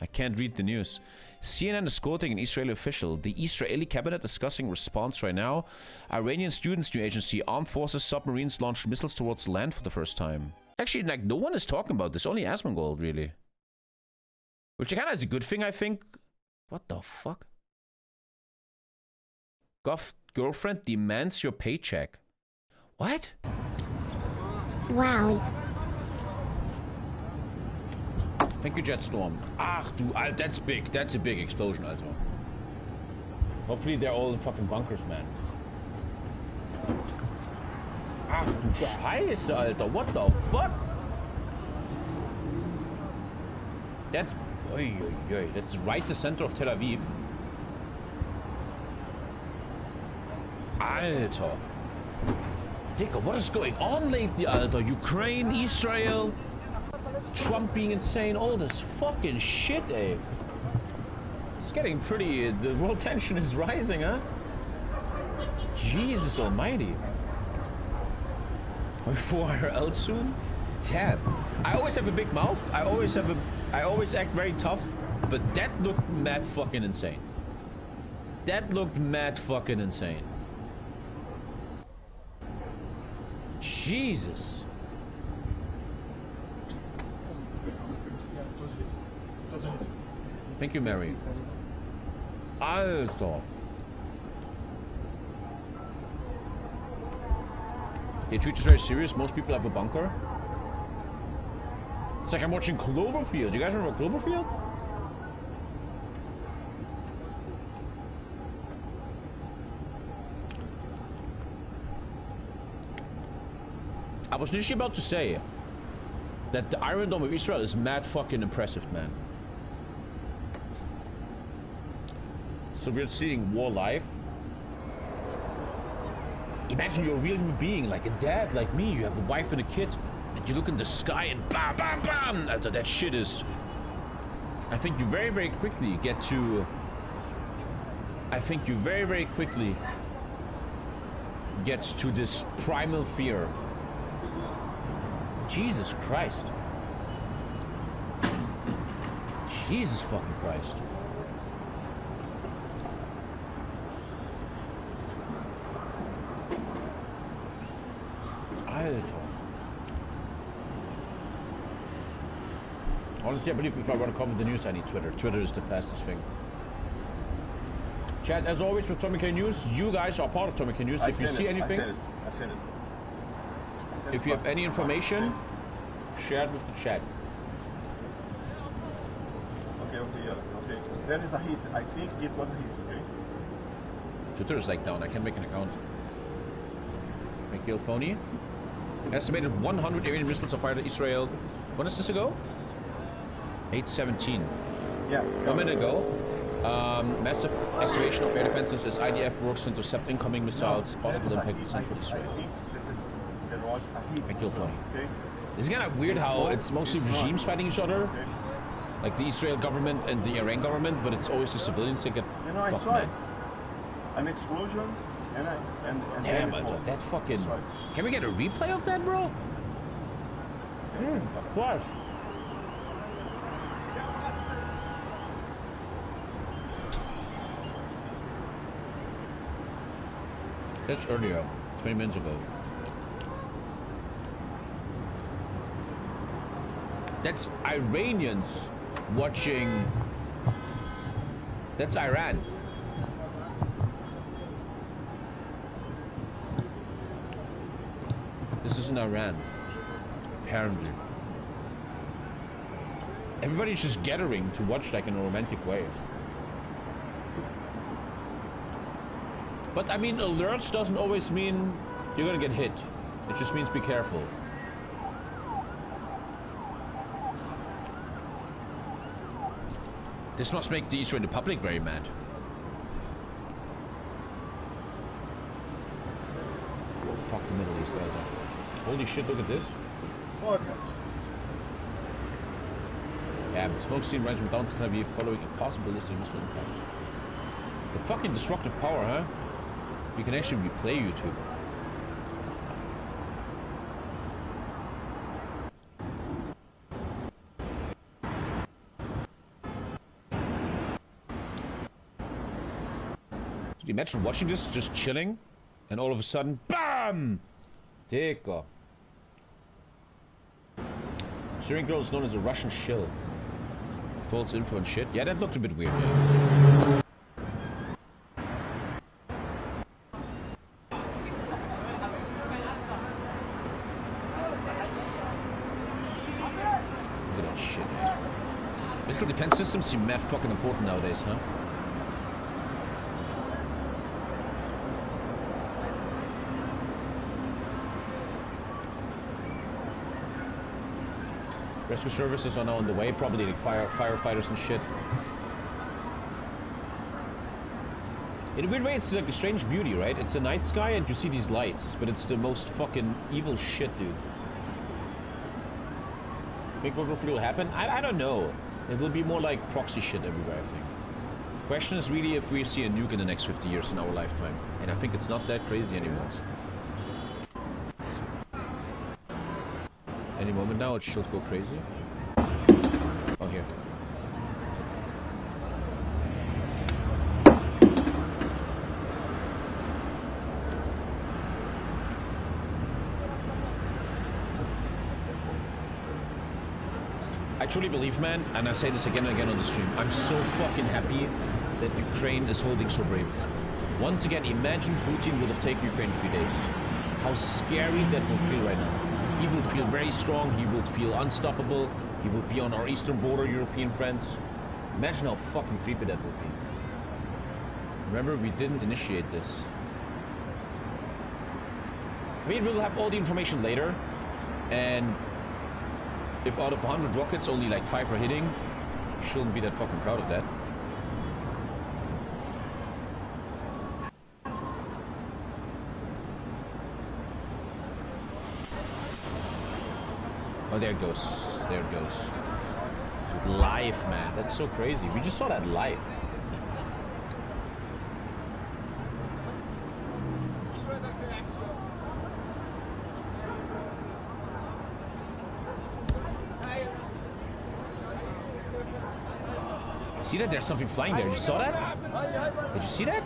I can't read the news. CNN is quoting an Israeli official. The Israeli cabinet discussing response right now. Iranian Students' New Agency, Armed Forces submarines launched missiles towards land for the first time. Actually, like, no one is talking about this. Only Asmongold, really. Which kind of is a good thing, I think. What the fuck? Girlfriend demands your paycheck. What? Wow. Thank you, Jetstorm. Ach du, that's big. That's a big explosion, Alter. Hopefully they're all in fucking bunkers, man. Ach du Scheiße, Alter. What the fuck? That's... Oy, oy, oy. That's right the center of Tel Aviv. Alter. Digga, what is going on lately, Alter? Ukraine, Israel, Trump being insane, all this fucking shit, eh? It's getting pretty... the world tension is rising, huh? Jesus almighty. 4 IRL soon? Damn. I always have a big mouth. I always act very tough. But that looked mad fucking insane. That looked mad fucking insane. Jesus. Thank you, Mary. Alter. They treat us very serious. Most people have a bunker. It's like I'm watching Cloverfield. You guys remember Cloverfield? I was literally about to say that the Iron Dome of Israel is mad fucking impressive, man. So we're seeing war live. Imagine you're a real human being, like a dad, like me. You have a wife and a kid, and you look in the sky and bam, bam, bam. After that shit is... I think you very, very quickly get to... I think you very, very quickly get to this primal fear. Jesus Christ. Jesus fucking Christ. Honestly, I believe if I want to comment the news, I need Twitter. Twitter is the fastest thing. Chat, as always, for TommyKay News, you guys are part of TommyKay News. If you see anything, I said it. If you have any information, share it with the chat. Okay, yeah, okay. There is a hit. I think it was a hit, okay? Twitter is like down. I can't make an account. Thank you, Phony. Estimated 100 Iranian missiles are fired at Israel. When is this ago? 8:17. Yes. 1 minute ago. Massive activation of air defenses as IDF works to intercept incoming missiles. Possible impact in central Israel. Thank you, Phony. Okay. It's kind of weird how it's mostly regimes fighting each other. Like the Israel government and the Iran government, but it's always the civilians that get I fucked saw mad. it. An explosion and Damn, that fucking... Can we get a replay of that, bro? Of course. That's earlier, 20 minutes ago. That's Iranians watching... That's Iran. This isn't Iran, apparently. Everybody's just gathering to watch like in a romantic way. But I mean, alerts doesn't always mean you're gonna get hit. It just means be careful. This must make the Israeli public very mad. Oh, fuck the Middle East, Delta. Holy shit, look at this. Fuck it. Yeah, smoke scene runs from down to Tel Aviv following a possible ballistic missile impact. The fucking destructive power, huh? You can actually replay YouTube. Can you imagine watching this, just chilling, and all of a sudden, BAM! Digga. Syrian girl is known as a Russian shill. False info and shit. Yeah, that looked a bit weird, yeah. Look at that shit, yeah. Missile defense systems seem mad fucking important nowadays, huh? Rescue services are now on the way, probably like firefighters and shit. In a weird way, it's like a strange beauty, right? It's a night sky and you see these lights, but it's the most fucking evil shit, dude. Think what will happen? I don't know. It will be more like proxy shit everywhere, I think. Question is really if we see a nuke in the next 50 years in our lifetime. And I think it's not that crazy anymore. Any moment now, it should go crazy. Oh, here. I truly believe, man, and I say this again and again on the stream, I'm so fucking happy that Ukraine is holding so bravely. Once again, imagine Putin would have taken Ukraine 3 days. How scary that will feel right now. He would feel very strong, he would feel unstoppable, he would be on our eastern border, European friends. Imagine how fucking creepy that would be. Remember, we didn't initiate this. I mean, we'll have all the information later, and if out of 100 rockets only like 5 are hitting, you shouldn't be that fucking proud of that. Oh, there it goes. There it goes. Dude, live, man. That's so crazy. We just saw that live. See that? There's something flying there. You saw that? Did you see that?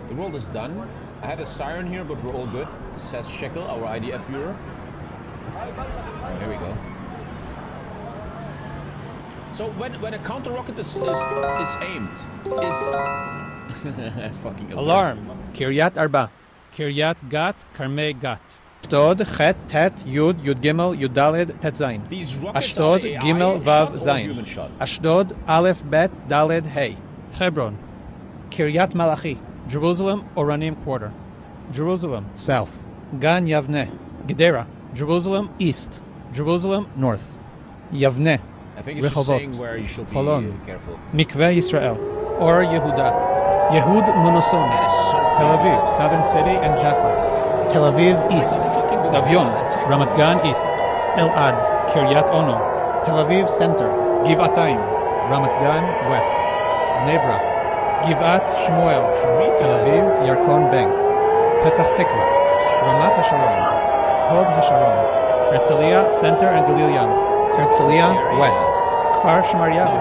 The world is done. I had a siren here, but we're all good. Says Shekel, our IDF viewer. Oh, here we go. So when a counter rocket is aimed, that's fucking alarm. Kiryat Arba, Kiryat Gat, Karmei Gat. Ashdod, Chet, Tet, Yud, Yud Gimel, Yud Daled, Tet Zayin. Ashdod, Gimel, Vav, Zayin. Ashdod, Aleph, Bet, Daled, Hey. Hebron, Kiryat Malachi, Jerusalem, Oranim Quarter. Jerusalem, South. Gan Yavne, Gedera. Jerusalem, East. Jerusalem, North. Yavne, I think it's just saying where you should be careful. Mikveh Yisrael, Or Yehuda. Yehud Monoson. Tel Aviv, Southern City and Jaffa. Tel Aviv East, Savyon, Ramat Gan East, Elad, Kiryat Ono, Tel Aviv Center, Givatayim, Ramat Gan West, Bnei Brak, Givat Shmuel, Tel Aviv Yarkon Banks, Petach Tikva, Ramat HaSharon, Hod HaSharon, Herzliya Center and Galil Yam, Herzliya West, Kfar Shmaryahu,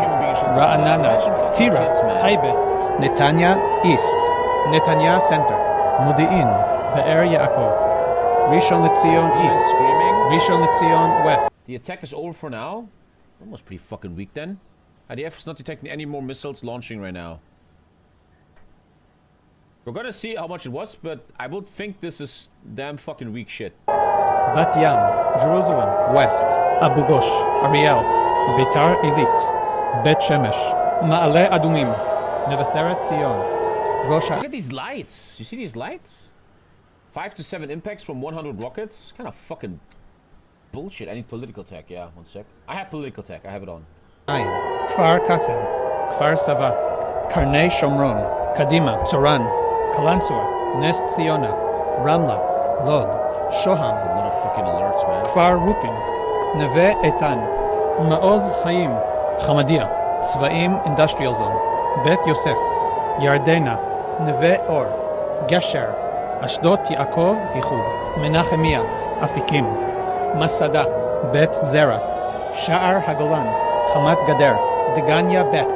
Ra'anana, Tira, Taibe, Netanya East, Netanya Center, Modi'in, Be'er Yaakov, Rishon LeZion East, Rishon LeZion West. The attack is over for now. That was pretty fucking weak then. IDF is not detecting any more missiles launching right now. We're gonna see how much it was, but I would think this is damn fucking weak shit. Bat Yam, Jerusalem West, Abu Ghosh, Ariel, Beitar Elit, Bet Shemesh, Ma'ale Adumim, Nevaseret Zion, Rosh. Look at these lights. You see these lights? 5 to 7 impacts from 100 rockets? Kind of fucking bullshit. I need political tech. Yeah, one sec. I have political tech. I have it on. Kfar Kasem, Kfar Sava, Karnei Shomron, Kadima, Tzoran, Kalantzur, Nes Tziona, Ramla, Lod, Shoham. That's a lot of fucking alerts, man. Kfar Rupin, Neve Etan, Ma'oz Chaim, Hamadia, Tzvaim Industrial Zone, Bet Yosef, Yardena, Neve Or, Gesher, Ashdod Yaakov Yichud, Menachemia, Afikim, Masada, Bet Zera, Sha'ar Hagolan, Hamat Gader, Degania Bet,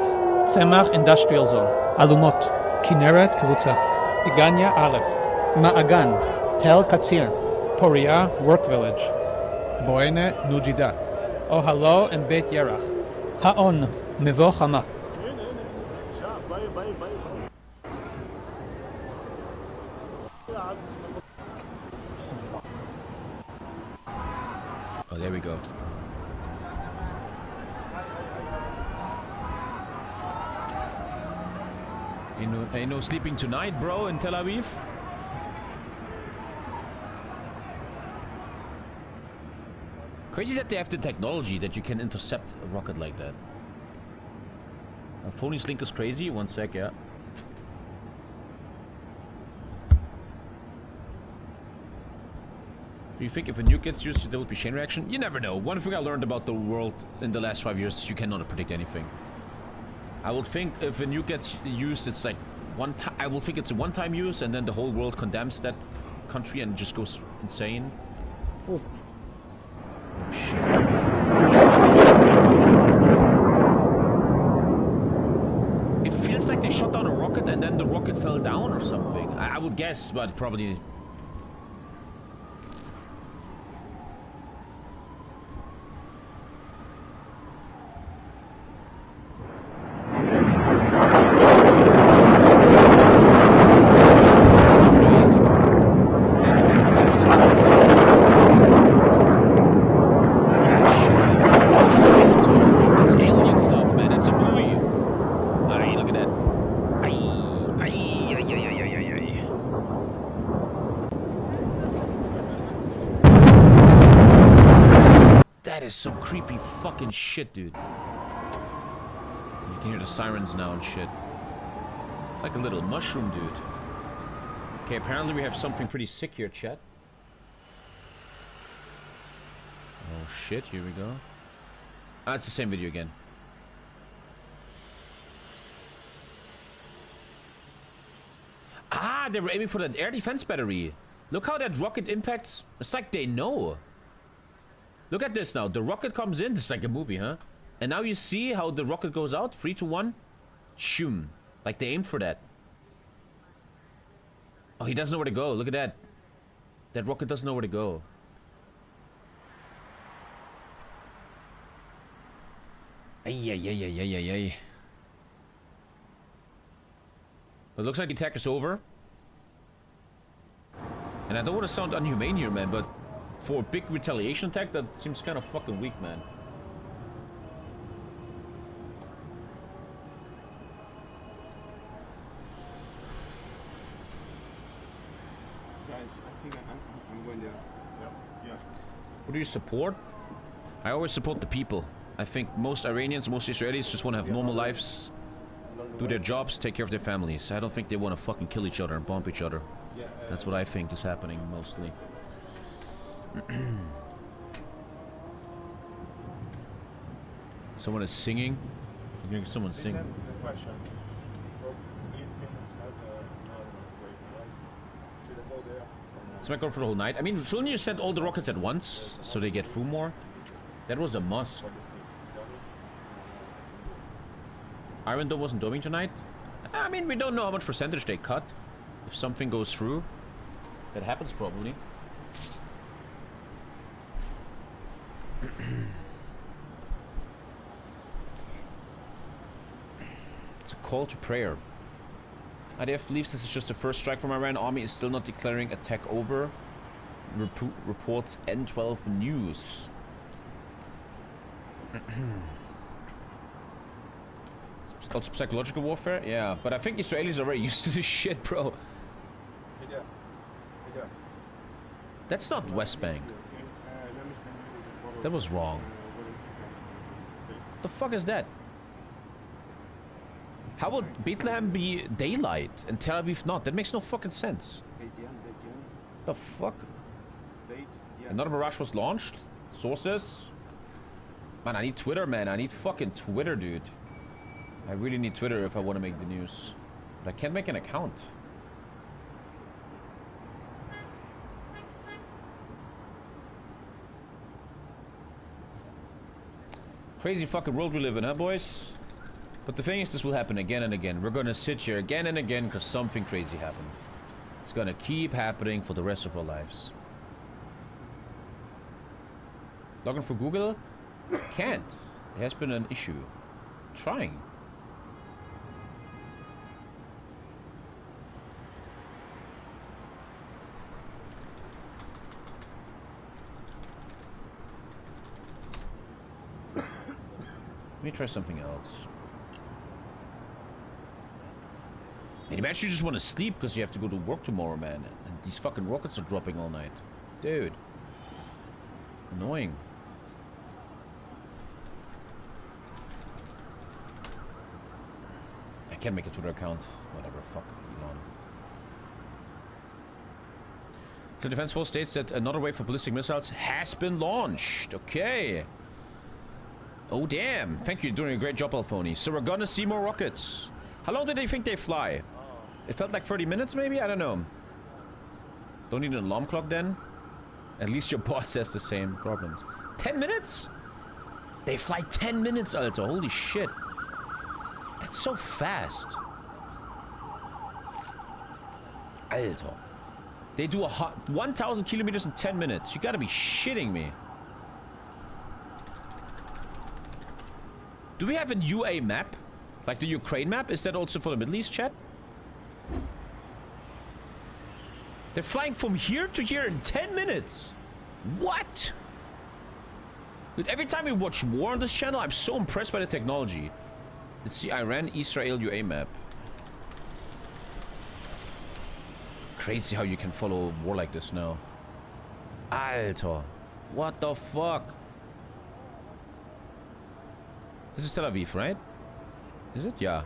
Tzemach Industrial Zone, Alumot, Kinneret Kvutza, Degania Aleph, Ma'agan, Tel Katzir, Poria Work Village, Boene Nujidat, Ohalo and Beit Yerach, Ha'on, Mevo Chama. Oh, there we go. Ain't no sleeping tonight, bro, in Tel Aviv. Crazy that they have the technology that you can intercept a rocket like that. Phony's link is crazy. One sec, yeah. Do you think if a nuke gets used, there will be chain reaction? You never know. One thing I learned about the world in the last 5 years, you cannot predict anything. I would think if a nuke gets used, it's like one time. I would think it's a one-time use, and then the whole world condemns that country and just goes insane. Oh, shit. It feels like they shot down a rocket and then the rocket fell down or something. I would guess, but probably. Some creepy fucking shit, dude. You can hear the sirens now and shit. It's like a little mushroom, dude. Okay, apparently we have something pretty sick here, chat. Oh shit, here we go. Ah, it's the same video again. Ah, they were aiming for that air defense battery. Look how that rocket impacts. It's like they know. Look at this now. The rocket comes in. This is like a movie, huh? And now you see how the rocket goes out. 3, 2, 1. Shoom. Like they aimed for that. Oh, he doesn't know where to go. Look at that. That rocket doesn't know where to go. Ay, ay, ay, ay, ay, ay, ay. But it looks like the attack is over. And I don't want to sound unhumane here, man, but for a big retaliation attack, that seems kind of fucking weak, man. Guys, I think I'm going there. Yeah. Who do you support? I always support the people. I think most Iranians, most Israelis just want to have normal lives, do their jobs, take care of their families. I don't think they want to fucking kill each other and bomb each other. That's what I think is happening mostly. Someone is singing. I'm hearing someone sing. It's not going for the whole night. I mean, shouldn't you send all the rockets at once so they get through more? That was a must. Iron Dome wasn't doming tonight. I mean, we don't know how much percentage they cut. If something goes through, that happens probably. It's a call to prayer. IDF believes this is just the first strike from Iran. Army is still not declaring attack over. Reports N12 News. Also psychological warfare? Yeah, but I think Israelis are very used to this shit, bro. That's not West Bank. That was wrong. The fuck is that? How would Bethlehem be daylight and Tel Aviv not? That makes no fucking sense. The fuck? Another barrage was launched? Sources? Man, I need Twitter, man. I need fucking Twitter, dude. I really need Twitter if I want to make the news. But I can't make an account. Crazy fucking world we live in, huh, boys? But the thing is, this will happen again and again. We're gonna sit here again and again because something crazy happened. It's gonna keep happening for the rest of our lives. Login for Google? Can't. There has been an issue. Trying. Let me try something else. And imagine you just want to sleep because you have to go to work tomorrow, man. And these fucking rockets are dropping all night. Dude. Annoying. can't make a Twitter account. Whatever, fuck Elon. The Defense Force states that another wave of ballistic missiles has been launched. Okay. Oh, damn. Thank you. You're doing a great job, Alphony. So we're gonna see more rockets. How long do they think they fly? It felt like 30 minutes, maybe? I don't know. Don't need an alarm clock, then? At least your boss has the same problems. 10 minutes? They fly 10 minutes, Alter. Holy shit. That's so fast. Alter. They do 1,000 kilometers in 10 minutes. You gotta be shitting me. Do we have a UA map? Like the Ukraine map? Is that also for the Middle East, chat? They're flying from here to here in 10 minutes. What? Dude, every time we watch war on this channel, I'm so impressed by the technology. Let's see, Iran-Israel UA map. Crazy how you can follow war like this now. Alter. What the fuck? This is Tel Aviv, right? Is it? Yeah.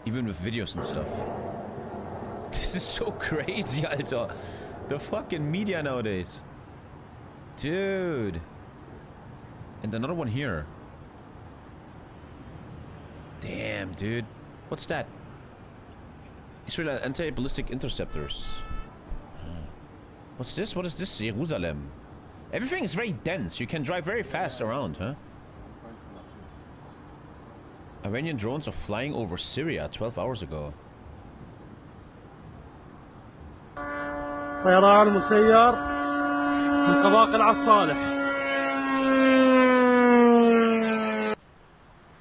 Even with videos and stuff. This is so crazy, Alter. The fucking media nowadays. Dude. And another one here. Damn, dude. What's that? Israel anti-ballistic interceptors. What's this? What is this? Jerusalem. Everything is very dense. You can drive very fast around, huh? Iranian drones are flying over Syria 12 hours ago. طيران مسير من قبائل الصالح.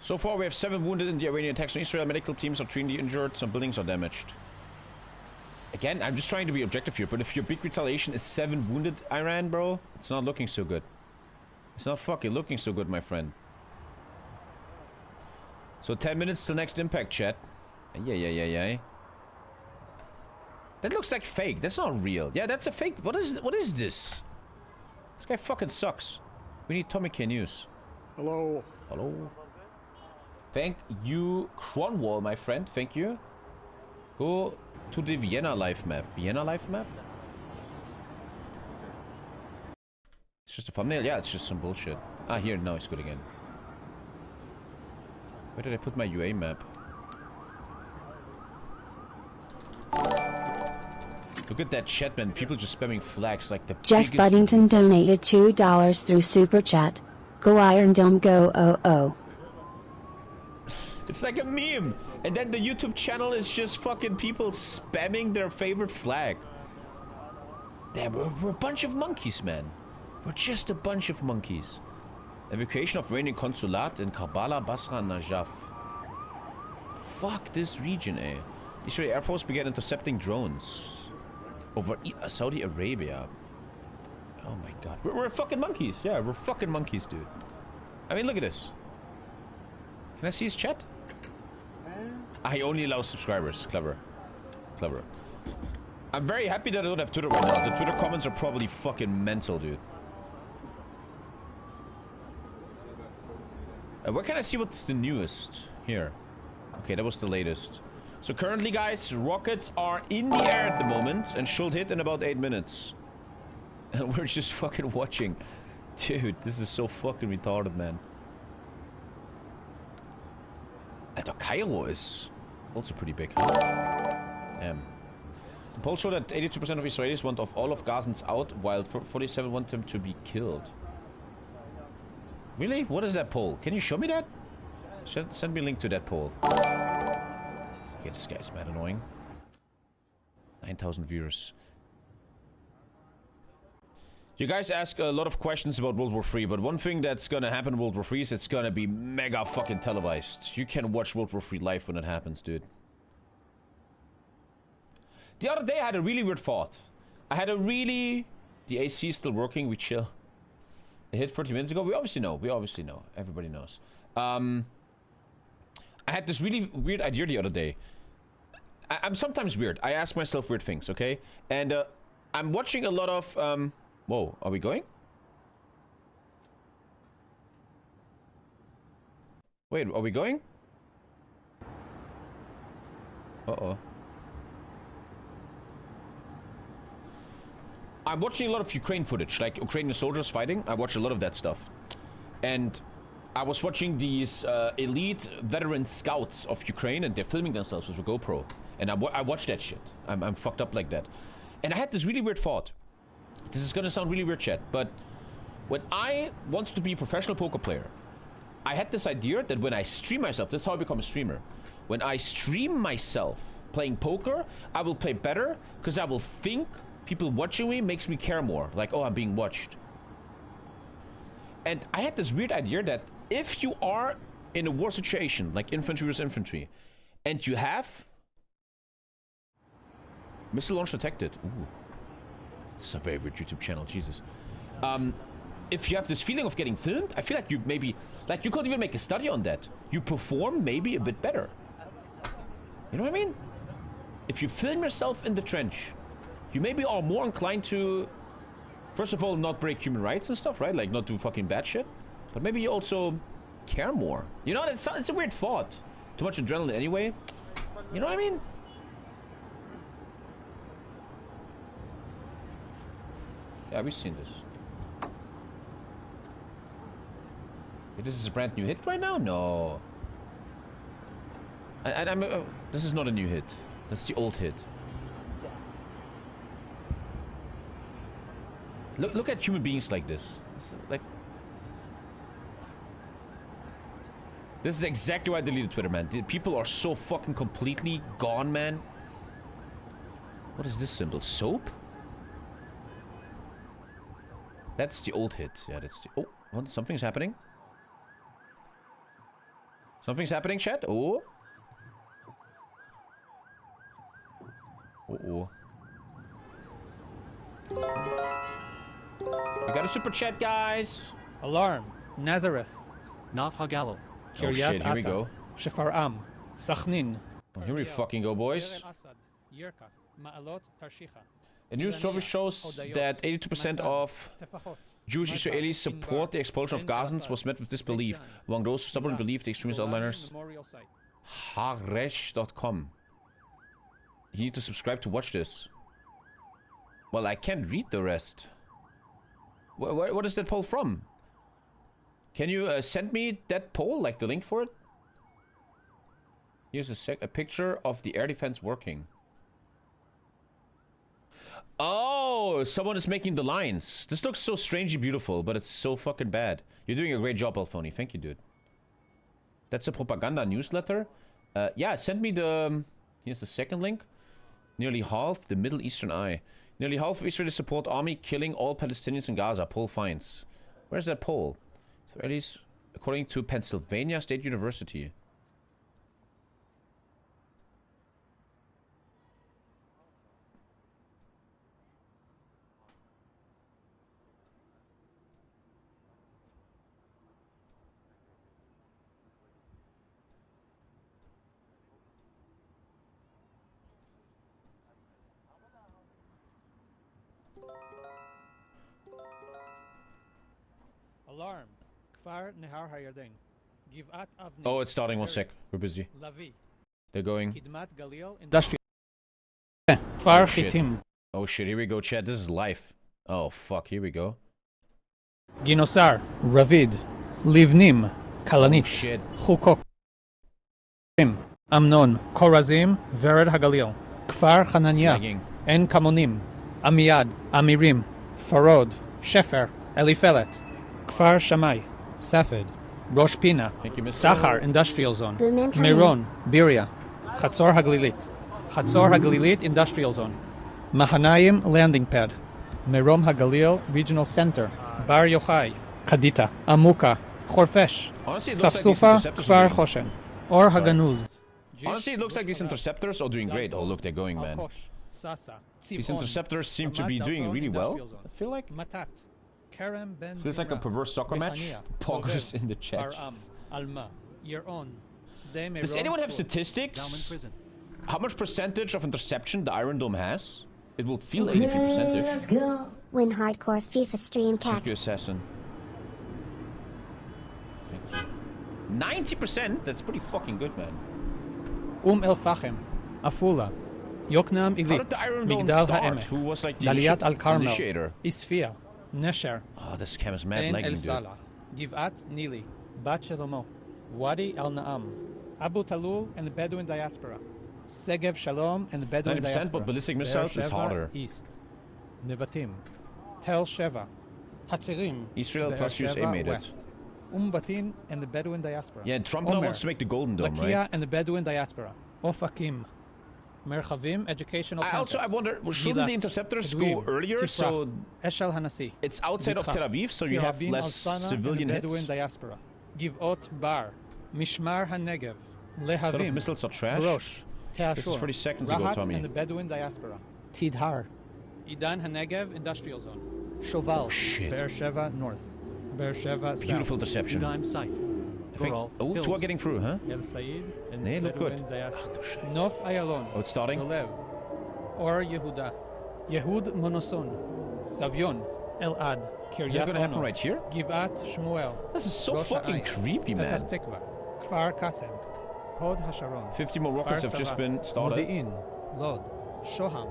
So far, we have 7 wounded in the Iranian attacks on Israel. Medical teams are treating the injured. Some buildings are damaged. Again, I'm just trying to be objective here, but if your big retaliation is 7 wounded, Iran, bro, it's not looking so good. It's not fucking looking so good, my friend. So 10 minutes till next impact, chat. Yeah. That looks like fake. That's not real. Yeah, that's a fake. What is this? This guy fucking sucks. We need TOMMYKAY News. Hello. Hello. Thank you, Cronwall, my friend. Thank you. Go to the Vienna life map. Vienna life map? It's just a thumbnail? Yeah, it's just some bullshit. Ah, here. No, it's good again. Where did I put my UA map? Look at that chat, man. People just spamming flags like the Jeff Buddington donated $2 through Super Chat. Go Iron Dome, go oh. It's like a meme. And then the YouTube channel is just fucking people spamming their favorite flag. Damn, we're a bunch of monkeys, man. We're just a bunch of monkeys. Evacuation of Iranian consulate in Karbala, Basra, and Najaf. Fuck this region, eh? Israeli Air Force began intercepting drones over Saudi Arabia. Oh my god. We're fucking monkeys. Yeah, we're fucking monkeys, dude. I mean, look at this. Can I see his chat? I only allow subscribers. Clever. Clever. I'm very happy that I don't have Twitter right now. The Twitter comments are probably fucking mental, dude. Where can I see what's the newest? Here. Okay, that was the latest. So currently, guys, rockets are in the air at the moment and should hit in about 8 minutes. And we're just fucking watching. Dude, this is so fucking retarded, man. Alter, Cairo is also pretty big. Damn. The polls show that 82% of Israelis want all of Gazans out, while 47% want them to be killed. Really? What is that poll? Can you show me that? Send me a link to that poll. Okay, this guy's mad annoying. 9,000 viewers. You guys ask a lot of questions about World War III, but one thing that's gonna happen in World War III is it's gonna be mega fucking televised. You can watch World War III live when it happens, dude. The other day I had a really weird thought. The AC is still working, we chill. It hit 30 minutes ago. We obviously know. Everybody knows. I had this really weird idea the other day. I'm sometimes weird. I ask myself weird things, okay? And I'm watching a lot of... Whoa, are we going? Wait, are we going? Uh-oh. I'm watching a lot of Ukraine footage, like Ukrainian soldiers fighting. I watch a lot of that stuff. And I was watching these elite veteran scouts of Ukraine, and they're filming themselves with a GoPro. And I watched that shit. I'm fucked up like that. And I had this really weird thought. This is gonna sound really weird, chat, but when I wanted to be a professional poker player, I had this idea that when I stream myself, this is how I become a streamer. When I stream myself playing poker, I will play better because I will think people watching me makes me care more. Like, oh, I'm being watched. And I had this weird idea that if you are in a war situation, like infantry versus infantry, and you have missile launch detected. Ooh. This is a very weird YouTube channel, Jesus. If you have this feeling of getting filmed, I feel like you maybe, like you could even make a study on that. You perform maybe a bit better. You know what I mean? If you film yourself in the trench, you maybe are more inclined to, first of all, not break human rights and stuff, right? Like not do fucking bad shit. But maybe you also care more. You know, it's a weird thought. Too much adrenaline anyway. You know what I mean? Yeah, we've seen this. This is a brand new hit right now? No. This is not a new hit. That's the old hit. Look at human beings like this. This is like... This is exactly why I deleted Twitter, man. The people are so fucking completely gone, man. What is this symbol? Soap? That's the old hit. Yeah, that's the... Oh, what? Something's happening. Something's happening, chat. Oh. Uh-oh. We got a super chat, guys. Alarm. Nazareth. Nav Hagalo. Oh shit, here we go. Shefar'am. Sachnin. Oh, here we fucking go, boys. A new survey shows that 82% of Jewish Israelis support the expulsion of Gazans was met with disbelief. Among those who stubbornly believe the extremist outliners, Haresh.com. You need to subscribe to watch this. Well, I can't read the rest. What is that poll from? Can you send me that poll, like the link for it? Here's a picture of the air defense working. Oh, someone is making the lines. This looks so strangely beautiful, but it's so fucking bad. You're doing a great job, Alphony. Thank you, dude. That's a propaganda newsletter. Yeah, send me the... Here's the second link. Nearly half the Middle Eastern Eye. Nearly half of Israeli support army killing all Palestinians in Gaza. Poll finds. Where's that poll? Israelis, according to Pennsylvania State University. Alarm. Kfar Nehar Hayarden. Givat Avni. Oh, it's starting. 1 sec. We're busy. They're going. Kidmat Galil Industrial. Kfar Chitim. Oh shit, here we go, chat. This is live. Oh fuck, here we go. Ginosar. Ravid. Livnim. Kalanit. Oh shit. Chukok. Amnon. Korazim. Vered Hagalil. Kfar Hanania. En Kamonim. Amiad. Amirim. Farod. Shefer. Elifelet. Kfar Shamai. Safed. Rosh Pina. Sachar Industrial Zone. Meron. Biria. Chatzor Haglilit. Chatzor Haglilit Industrial Zone. Mahanayim Landing Pad. Merom Hagalil Regional Center. Bar Yochai. Kadita. Amuka. Chorfesh. Safsufa. Kfar Choshen. Or Haganuz. Honestly, it looks like these interceptors are doing great. Oh, look, they're going, man. These interceptors seem to be doing really well. I feel like. Feels like a perverse soccer match. Poggers in the chat. Does anyone have statistics? How much percentage of interception the Iron Dome has? It will feel 83%. Let's go. When hardcore FIFA stream cap. Thank you, Assassin. Thank you. 90%? That's pretty fucking good, man. El Fachem. Afula, Yokneam How did Ilit, the Iron Dome Migdal start? HaEmek, Who was like the Daliat Al Carmel, initiator? Isfia, Nesher, Oh, this cam is mad Ein lagging, El dude. Salah, Givat Nili, Bat Shelomo, Wadi Al Naam, Abu Talul and the Bedouin diaspora, Segev Shalom and the Bedouin 90%, diaspora, but ballistic missiles is Be'er Sheva harder. East, Nevatim, Tel Sheva, Hatzirim, Israel Be'er plus USA Sheva made it. West, Batin and the Bedouin diaspora. Yeah, Trump now Omer, wants to make the Golden Dome, Lakia right? and the Bedouin diaspora. Ofakim, Merchavim educational campus. I wonder, shouldn't the Gilat, interceptors go Edwin, earlier? Tifrach, So Eshel Hanasi. it's outside of Mitcha, Tel Aviv, so you have Tirabim less Al Sana civilian and the Bedouin hits. diaspora. Givot Bar, Mishmar HaNegev, A lot of Lehavim, missiles are trash. Rosh, Teashur, This is 40 seconds ago, Rahat Tommy. and the Bedouin diaspora. Tidhar, Idan HaNegev industrial zone. Shoval, shit. Be'er Sheva north. Be'er Sheva south. Beautiful deception. Udaim site. I think, oh, two are getting through, huh? El Said and Nee, look Bedouin good. diaspora. Ach, du Scheiße. Nof Ayalon. Oh, it's starting? Dolev. Or Yehuda. Yehud Monoson. Savion. Elad. Is Kiryat that gonna happen Ono, right here? Givat Shmuel. This is so Rosh fucking Ha'ain, creepy, man. Petah Tikva. Kfar Kasem. Hod HaSharon. 50 more rockets have just been started. Modi'in. Lod. Shoham.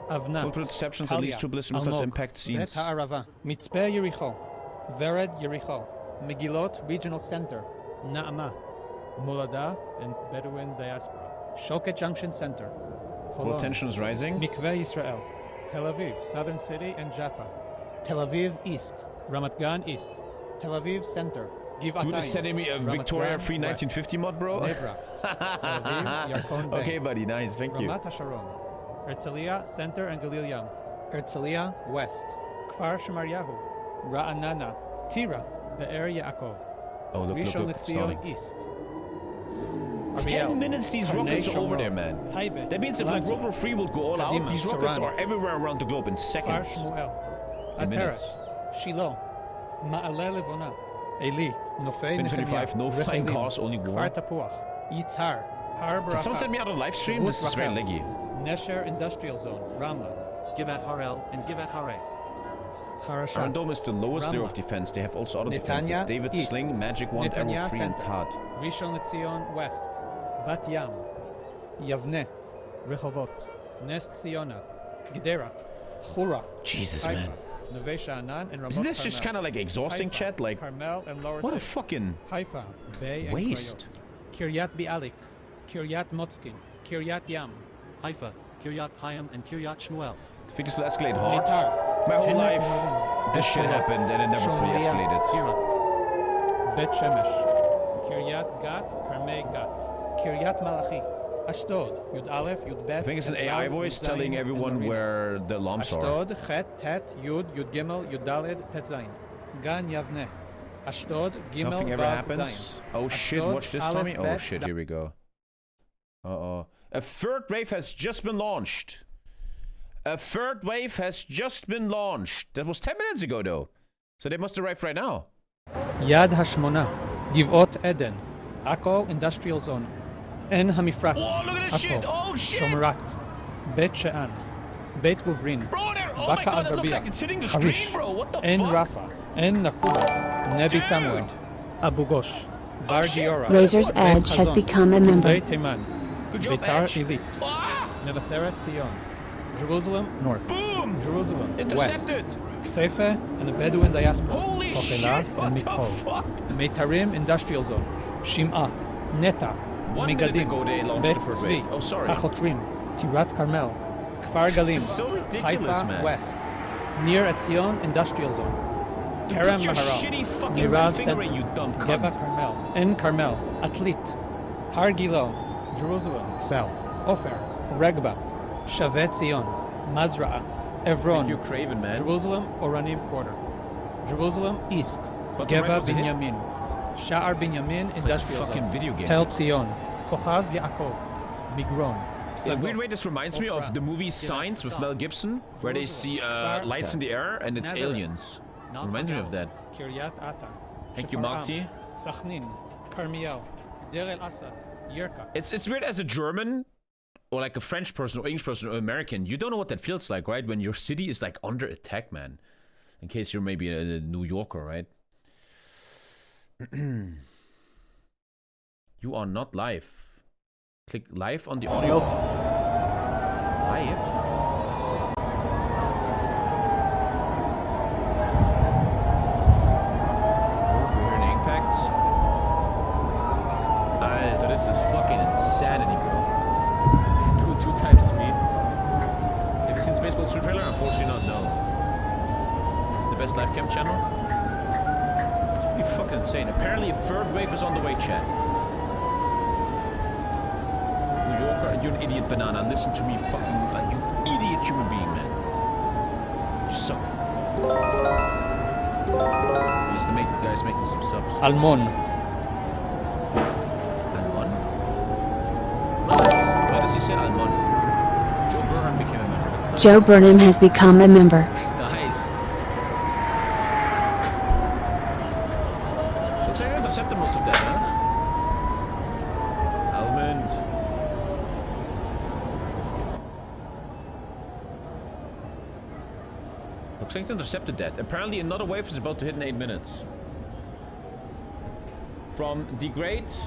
Avnat. Multiple deceptions, at least Talia, 2 ballistic missiles Almog, impact scenes. Bet HaArava. Mitzpeh Yericho. Vered Yericho. Megillot Regional Center. Na'ama. Molada and Bedouin Diaspora. Shoket Junction Center. World Holon. tension is rising. Mikveh Yisrael. Tel Aviv, Southern City and Jaffa. Tel Aviv East. Ramat Gan East. Tel Aviv Center. Givatayim. Dude is sending me a Ramat Victoria Gan Free West. 1950 mod, bro. Nebra. Tel Aviv, Yarkon Banks. Okay, buddy, nice, thank you. Ramat HaSharon. Herzliya Center and Galil Yam. Herzliya West. Kfar Shemaryahu. Ra'anana. Tira. Be'er Yaakov. Oh, look, Rishon it's starting. LeZion East. 10 minutes these Karnei rockets are over Shomron. there, man. Taibe. That means if like Lanzo. World War III will go all out, Kadima, these rockets Saran. are everywhere around the globe in Kfar seconds. Shmuel. In Ateret. minutes. Shiloh. Ma'ale Levona. Eli. Nofei 2025, Nehemiah. no flying Rechalim. cars, only war. Kfar Tapuach. Yitzhar. Har Can someone Bracha. send me out a live stream? This is very Rachel. leggy. Nesher Industrial Zone. Ramla. Givat Harel and Givat Hare. Iron Harashat. Dome is the lowest layer Ramla. of defense. They have also other defenses. Netanya David East. Sling, Magic Wand, Arrow Netanya 3, and Center. Tad. Rishon LeZion West. Bat Yam. Yavne. Rehovot. Nes Tziona. Gedera. Chura. Jesus, Haifa, man. Neve Sha'anan and Ramot Isn't this just Carmel. kind of like exhausting, Haifa, chat? Like, Carmel and Lower what a City. fucking Haifa, Bay and waste. Krayot. Kiryat Bialik. Kiryat Motzkin. Kiryat Yam. Haifa, Kiryat Hayam and Kiryat Shmuel. Things will escalate hard. Meitar. My whole Tenet life, Morim. this shit Escalate. happened and it never fully Shomoria. escalated. Tira. Bet Shemesh. Kiryat Gat. Karmei Gat. Kiryat Malachi. Ashdod. Yud Aleph. Yud Bet. I think it's an Tet AI Vav, voice Yud Zayin, telling and everyone Marina. where the alarms are. Ashdod. Chet. Tet. Yud. Yud Gimel. Yud Daled. Tet Zayin. Gan Yavne. Ashdod. Gimel. Nothing ever Vav, happens. Zayin. Oh shit, Ashdod, watch this, Aleph, Tommy. Oh Bet, shit, Da- here we go. Uh-oh. A third wave has just been launched. A third wave has just been launched. That was 10 minutes ago, though. So they must arrive right now. Yad Hashmona. Givot Eden. Akko Industrial Zone. En Hamifrat. Oh, look at this Akko, shit. Oh, shit. Shomerat. Bet She'an. Bet Guvrin. Bro, oh my Baka god, it looks Al-Barbia. like it's hitting the Harish. screen, bro. What the En fuck? Rafa. En Nakuba. Nebi Dude. Samuel. Abu Ghosh. Bar shit. Giora. Razor's Bet Edge has Chazon. become a member. Beit Teman. Good job, Beitar Edge. Elite. Ah, Nevaseret Zion. Jerusalem North. boom. Jerusalem West. Intercepted. Kseife and the Bedouin diaspora. Holy Kochelah shit, what and the Mikhol. fuck? Meitarim Industrial Zone. Shim'a. Neta. 1 minute Migadim. ago they launched Bet the first Tzvi. wave. Oh, sorry. Achotrim. Tirat Carmel. Kfar Galim. is so ridiculous, Haifa man. West. Near Etzion Industrial Zone. Dude, Kerem put your Maharal. shitty fucking Mirad red finger Center. in, you dumb Geva cunt. Carmel. En Carmel. Atlit. Har Gilo. Jerusalem. South. Ofer. Regba. Shavet Zion. Mazra'a. Evron. You're craven, man. Jerusalem Oranim Quarter. Jerusalem East. But the Geva red was a hit. Binyamin. Sha'ar Binyamin It's like a Industrial fucking Zone. video game. Tel Tzion. Kochav Yaakov. Migron. In a weird way, this reminds me of Ofra. the movie Signs with Mel Gibson, where they see lights in the air and it's Nazareth. aliens. Reminds me of that. Kiryat Ata. Thank you, Shefar'am, Marty. Sachnin. Carmiel. Deir el Asad. Yerka. It's weird as a German or like a French person or English person or American. You don't know what that feels like, right? When your city is like under attack, man. In case you're maybe a New Yorker, right? You are not live. Click live on the audio. Live? We're in impact. So this is fucking insanity, bro. Go 2 times speed. Have you seen Spaceball 2 trailer? Unfortunately not, no. It's the best live cam channel. It's pretty fucking insane. Apparently a third wave is on the way, chat. New Yorker, you're an idiot banana. Listen to me, fucking you idiot human being, man. You suck. Used to make guys making some subs. Almon. Almon? What's that? What does he say? Almon. Joe Burnham became a member. That's nice. Joe Burnham has become a member. Nice. Looks like I intercepted most of that, huh? Almond. Looks like they intercepted that. Apparently another wave is about to hit in 8 minutes. From the great...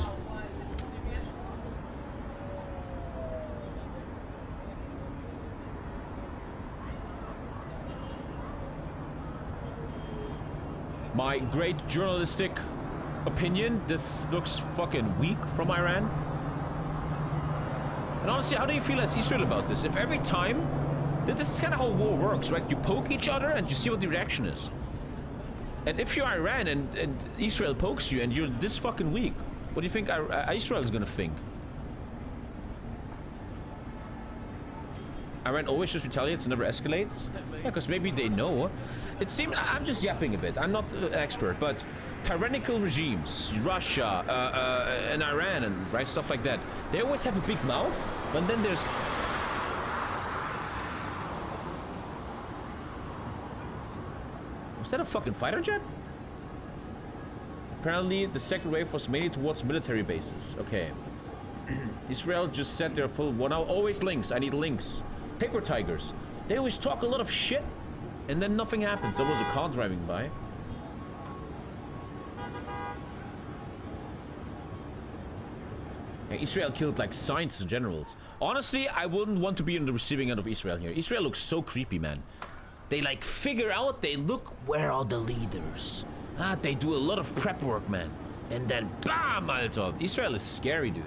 my great journalistic opinion, this looks fucking weak from Iran. And honestly, how do you feel as Israel about this? If every time... This is kind of how war works, right? You poke each other and you see what the reaction is. And if you're Iran and Israel pokes you and you're this fucking weak, what do you think Israel is gonna think? Iran always just retaliates and never escalates? Yeah, because maybe they know. It seems... I'm just yapping a bit. I'm not an expert, but tyrannical regimes, Russia, and Iran and right stuff like that, they always have a big mouth, but then there's... Was that a fucking fighter jet? Apparently, the second wave was mainly towards military bases. Okay. Israel just said they're full... Well, now always links. I need links. Paper tigers. They always talk a lot of shit, and then nothing happens. There was a car driving by. Yeah, Israel killed like scientists and generals. Honestly, I wouldn't want to be on the receiving end of Israel here. Israel looks so creepy, man. They like figure out, they look, where are the leaders? They do a lot of prep work, man. And then BAM, Alter. Israel is scary, dude.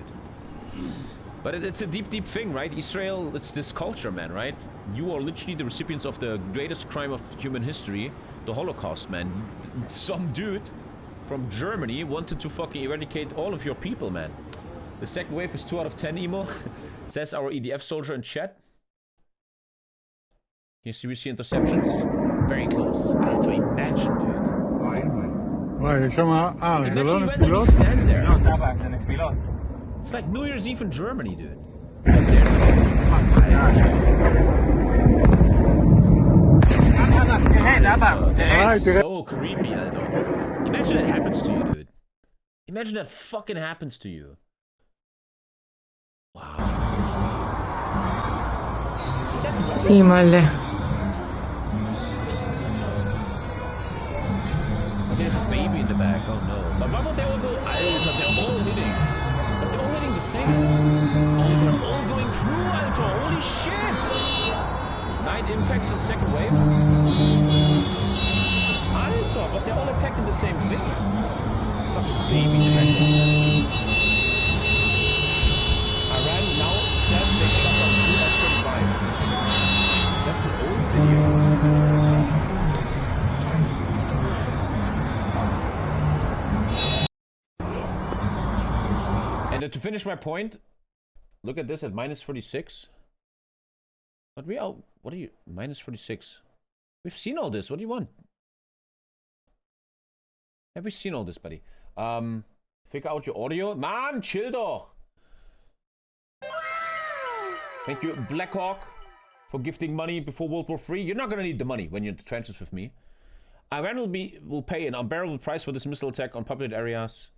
But it's a deep, deep thing, right? Israel, it's this culture, man, right? You are literally the recipients of the greatest crime of human history, the Holocaust, man. Some dude from Germany wanted to fucking eradicate all of your people, man. The second wave is 2 out of 10, Emo. Says our EDF soldier in chat. You see, we see interceptions. Very close. Alter, imagine, dude. Imagine when we stand there. It's like New Year's Eve in Germany, dude. That's so creepy, Alter. Imagine that happens to you, dude. Imagine that fucking happens to you. Wow. Is that rockets? There's a baby in the back. Oh no. But why won't they all go? Alter, they're all hitting. But they're all hitting the same. Oh, they're all going through, Alter. Holy shit. 9 impacts in second wave. Alter, but they're all attacking the same thing. Fucking baby in the back. Iran now says they shot down 2 F-35s. That's an old video. And to finish my point, look at this at -46. But we all, what are you, -46? We've seen all this. What do you want? Have we seen all this, buddy? Figure out your audio. Man, chill doch. Thank you, Blackhawk, for gifting money before World War III. You're not gonna need the money when you're in the trenches with me. Iran will pay an unbearable price for this missile attack on populated areas.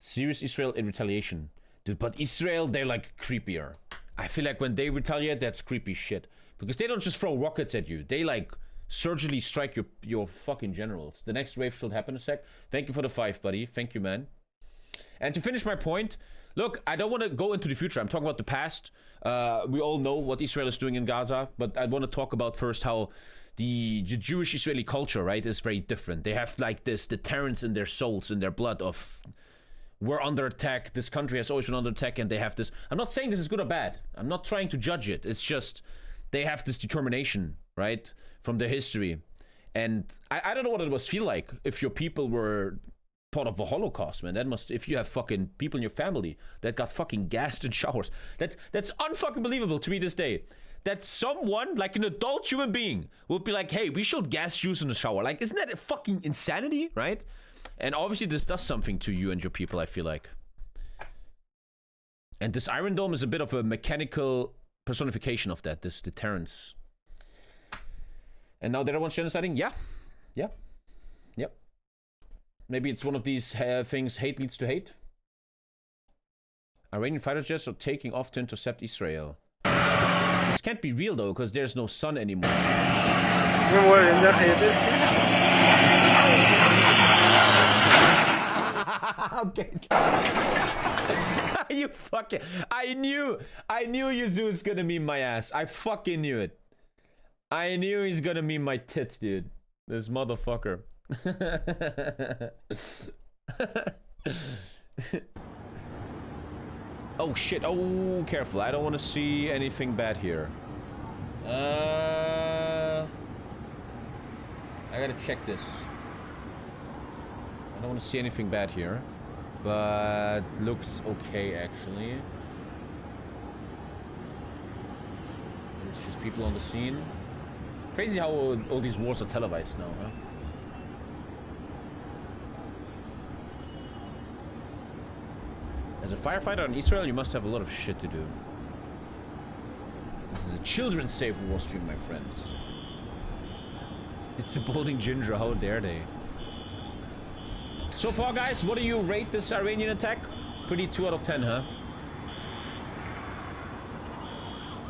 Serious Israel in retaliation. Dude, but Israel, they're like creepier. I feel like when they retaliate, that's creepy shit. Because they don't just throw rockets at you. They like surgically strike your fucking generals. The next wave should happen in a sec. Thank you for the 5, buddy. Thank you, man. And to finish my point, look, I don't want to go into the future. I'm talking about the past. We all know what Israel is doing in Gaza, but I want to talk about first how the Jewish-Israeli culture, right, is very different. They have like this deterrence in their souls, in their blood of we're under attack. This country has always been under attack, and they have this. I'm not saying this is good or bad. I'm not trying to judge it. It's just they have this determination, right, from their history. And I don't know what it must feel like if your people were part of a Holocaust, man. That must, if you have fucking people in your family that got fucking gassed in showers. That's unfucking believable to me this day. That someone, like an adult human being, will be like, hey, we should gas Jews in the shower. Like, isn't that a fucking insanity, right? And obviously this does something to you and your people, I feel like. And this Iron Dome is a bit of a mechanical personification of that, this deterrence. And now the other one's genociding? Yeah. Yeah. Yep. Maybe it's one of these things, hate leads to hate. Iranian fighter jets are taking off to intercept Israel. This can't be real though, because there's no sun anymore. Okay. You fucking... I knew Yuzu was gonna meme my ass. I fucking knew it. I knew he's gonna meme my tits, dude. This motherfucker. Oh shit. Oh, careful. I don't want to see anything bad here. I gotta check this. I don't want to see anything bad here. But looks okay, actually. There's just people on the scene. Crazy how all these wars are televised now, huh? As a firefighter in Israel, you must have a lot of shit to do. This is a children's safe war stream, my friends. It's a balding ginger, how dare they? So far, guys, what do you rate this Iranian attack? Pretty 2 out of 10, huh?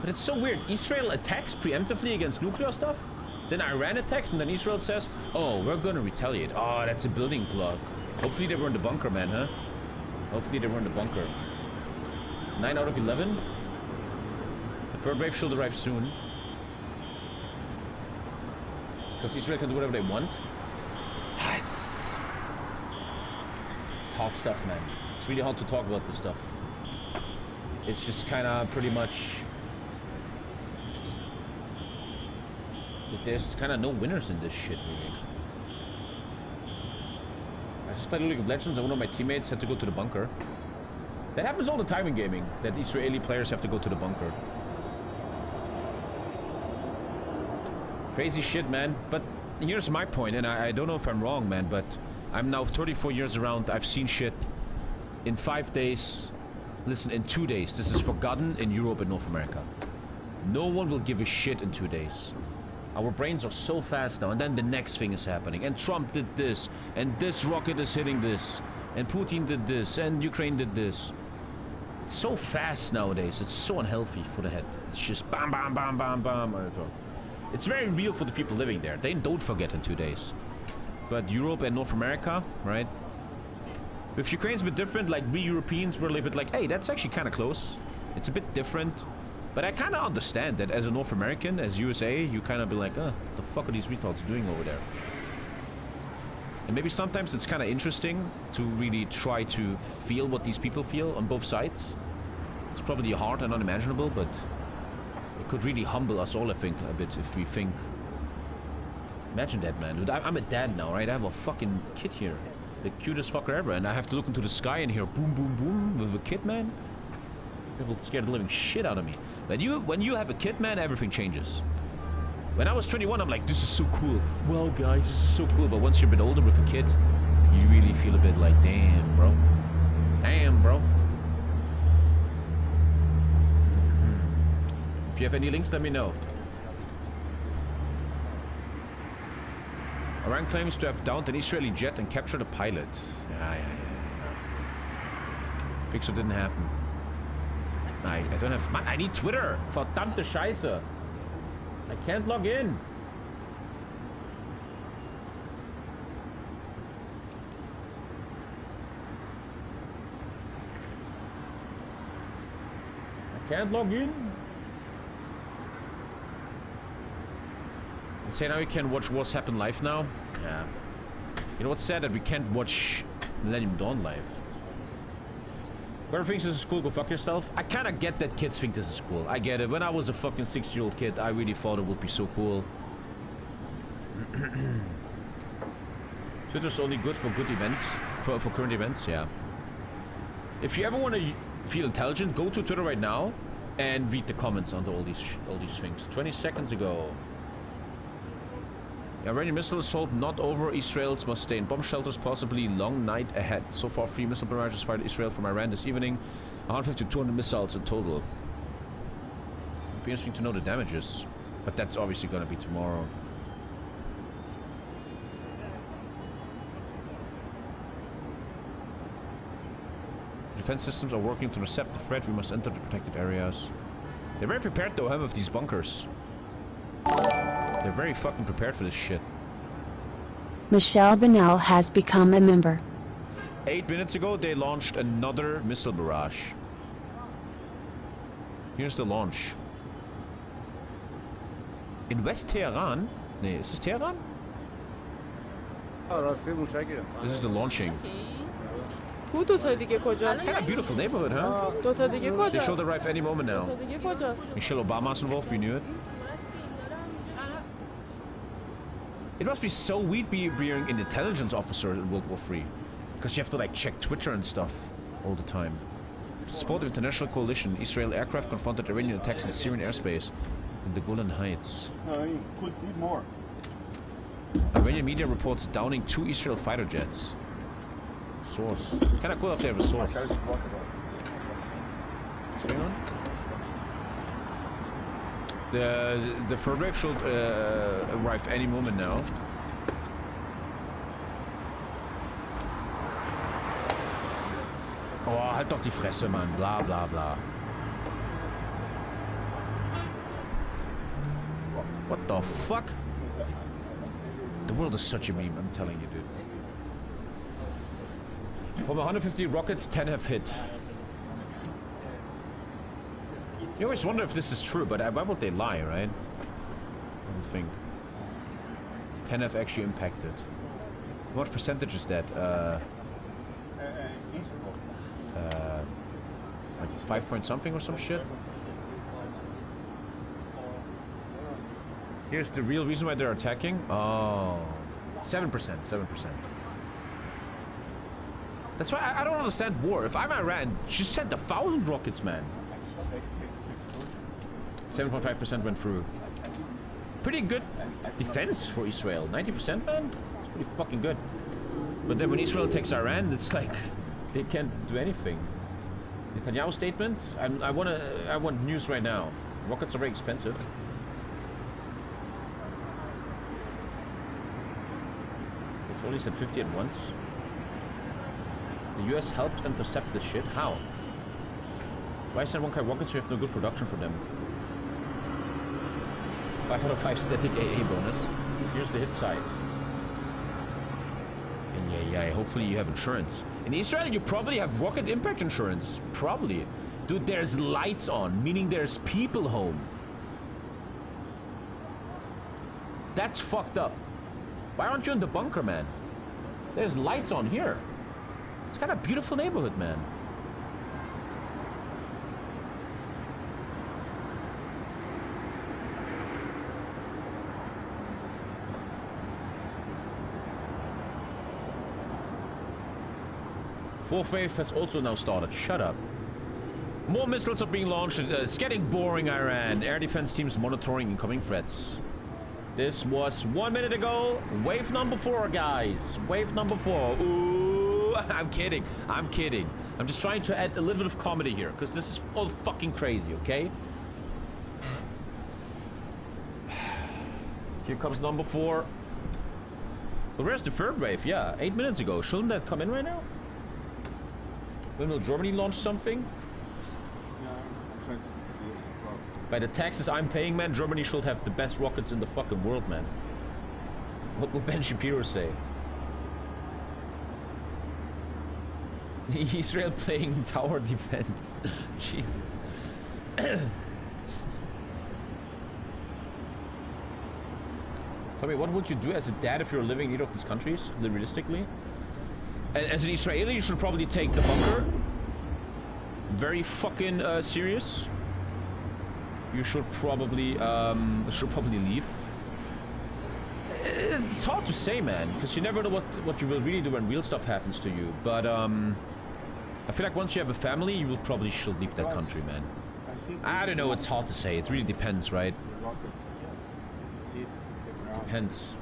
But it's so weird. Israel attacks preemptively against nuclear stuff, then Iran attacks, and then Israel says, oh, we're gonna retaliate. Oh, that's a building block. Hopefully they were in the bunker, man, huh? Hopefully they were in the bunker. 9 out of 11. The third wave should arrive soon. Because Israel can do whatever they want. It's hot stuff, man. It's really hard to talk about this stuff. It's just kind of pretty much... There's kind of no winners in this shit, really. I just played League of Legends and one of my teammates had to go to the bunker. That happens all the time in gaming, that Israeli players have to go to the bunker. Crazy shit, man. But here's my point, and I don't know if I'm wrong, man, but I'm now 34 years around. I've seen shit in 5 days. Listen, in 2 days. This is forgotten in Europe and North America. No one will give a shit in 2 days. Our brains are so fast now, and then the next thing is happening. And Trump did this, and this rocket is hitting this, and Putin did this, and Ukraine did this. It's so fast nowadays. It's so unhealthy for the head. It's just bam, bam, bam, bam, bam. It's very real for the people living there. They don't forget in 2 days. But Europe and North America, right? With Ukraine's a bit different. Like, we Europeans were a little bit like, hey, that's actually kind of close. It's a bit different. But I kind of understand that as a North American, as USA, you kind of be like, what the fuck are these retards doing over there? And maybe sometimes it's kind of interesting to really try to feel what these people feel on both sides. It's probably hard and unimaginable, but it could really humble us all, I think, a bit if we think. Imagine that, man. Dude, I'm a dad now, right? I have a fucking kid here. The cutest fucker ever. And I have to look into the sky and hear boom, boom, boom with a kid, man. That will scare the living shit out of me. When you have a kid, man, everything changes. When I was 21, I'm like, this is so cool. Well, guys, this is so cool. But once you're a bit older with a kid, you really feel a bit like, damn, bro. Damn, bro. If you have any links, let me know. Iran claims to have downed an Israeli jet and captured a pilot. Yeah. Picture didn't happen. I don't have... Man, I need Twitter. Verdammte Scheiße. I can't log in. Can't log in. And say now we can watch What's Happened live now. Yeah. You know what's sad? That we can't watch Millennium Dawn live. Whoever thinks this is cool, go fuck yourself. I kinda get that kids think this is cool. I get it. When I was a fucking 6-year-old kid, I really thought it would be so cool. Twitter's only good for good events. For current events, yeah. If you ever want to feel intelligent, go to Twitter right now and read the comments under all these things. 20 seconds ago. Iranian missile assault not over. Israelis must stay in bomb shelters, possibly long night ahead. So far, 3 missile barrages fired at Israel from Iran this evening. 150 to 200 missiles in total. It'd be interesting to know the damages. But that's obviously going to be tomorrow. Defense systems are working to intercept the threat. We must enter the protected areas. They're very prepared though, with these bunkers. They're very fucking prepared for this shit. Michelle Bennell has become a member. 8 minutes ago, they launched another missile barrage. Here's the launch. In West Tehran? Nee, is this Tehran? This is the launching. Kind of beautiful neighborhood, huh? They should arrive any moment now. Michelle Obama's involved, we knew it. It must be so weird being an intelligence officer in World War III. Because you have to like check Twitter and stuff all the time. With the support of the international coalition, Israeli aircraft confronted Iranian attacks in Syrian airspace in the Golan Heights. Could be more. Iranian media reports downing 2 Israel fighter jets. Source. Kinda cool if they have a source. What's going on? The third wave should arrive any moment now. Oh, halt doch die Fresse, Mann. Bla bla bla. What the fuck? The world is such a meme, I'm telling you, dude. From 150 rockets, 10 have hit. You always wonder if this is true, but why would they lie, right? I would think. 10 have actually impacted. How much percentage is that? Like 5 point something or some shit? Here's the real reason why they're attacking. Oh, 7%, 7%. That's why I don't understand war. If I'm Iran, just send 1,000 rockets, man. 7.5% went through. Pretty good defense for Israel. 90%, man. It's pretty fucking good. But then when Israel takes Iran, it's like they can't do anything. Netanyahu statement. I want news right now. Rockets are very expensive. They've only said 50 at once. The US helped intercept this shit. How? Why send 1K rockets? We have no good production for them. 5 out of 5 static AA bonus. Here's the hit side. And yeah, hopefully you have insurance. In Israel, you probably have rocket impact insurance. Probably. Dude, there's lights on, meaning there's people home. That's fucked up. Why aren't you in the bunker, man? There's lights on here. It's got a beautiful neighborhood, man. Fourth wave has also now started. Shut up. More missiles are being launched. It's getting boring, Iran. Air defense teams monitoring incoming threats. This was 1 minute ago. Wave number 4, guys. Wave number 4. Ooh, I'm kidding. I'm kidding. I'm just trying to add a little bit of comedy here, because this is all fucking crazy, okay? Here comes number 4. But where's the third wave? Yeah, 8 minutes ago. Shouldn't that come in right now? When will Germany launch something? By the taxes I'm paying, man, Germany should have the best rockets in the fucking world, man. What will Ben Shapiro say? Israel playing tower defense. Jesus. Tommy, what would you do as a dad if you're living in either of these countries, realistically? As an Israeli, you should probably take the bunker. Very fucking serious. You should probably leave. It's hard to say, man, because you never know what you will really do when real stuff happens to you. But I feel like once you have a family, you will probably should leave that country, man. I don't know. It's hard to say. It really depends, right? Depends.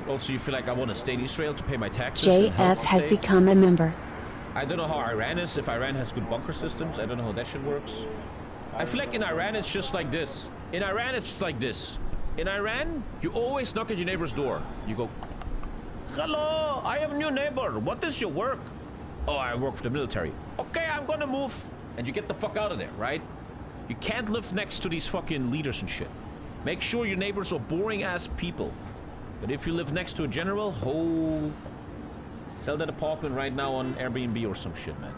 Also, you feel like I want to stay in Israel to pay my taxes. JF has become a member. I don't know how Iran is. If Iran has good bunker systems, I don't know how that shit works. I feel like in Iran it's just like this. In Iran it's just like this. In Iran, you always knock at your neighbor's door. You go, "Hello, I am your neighbor. What is your work?" "Oh, I work for the military." "Okay, I'm gonna move." And you get the fuck out of there, right? You can't live next to these fucking leaders and shit. Make sure your neighbors are boring ass people. But if you live next to a general, sell that apartment right now on Airbnb or some shit, man.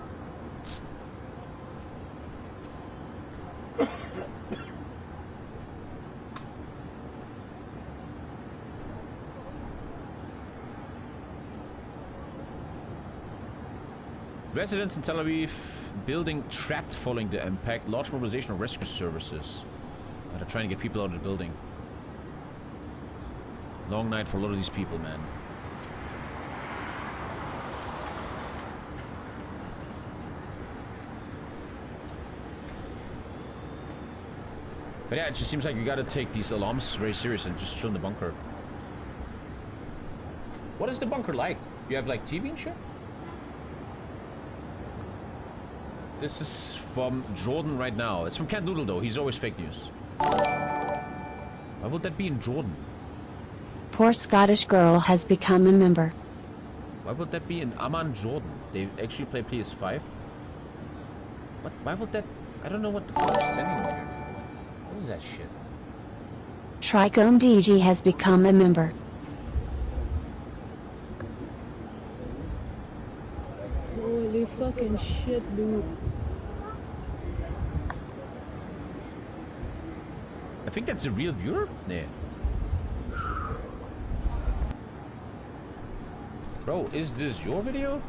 Residents in Tel Aviv building trapped following the impact. Large mobilization of rescue services. They're trying to get people out of the building. Long night for a lot of these people, man. But yeah, it just seems like you gotta take these alarms very serious and just chill in the bunker. What is the bunker like? You have like TV and shit? This is from Jordan right now. It's from Cat Noodle though. He's always fake news. Why would that be in Jordan? Poor Scottish girl has become a member. Why would that be in Amman, Jordan? They actually play PS5? What? Why would that? I don't know what the fuck is sending me here. What is that shit? Tricome DG has become a member. Holy fucking shit, dude. I think that's a real viewer? Nah. Bro, is this your video?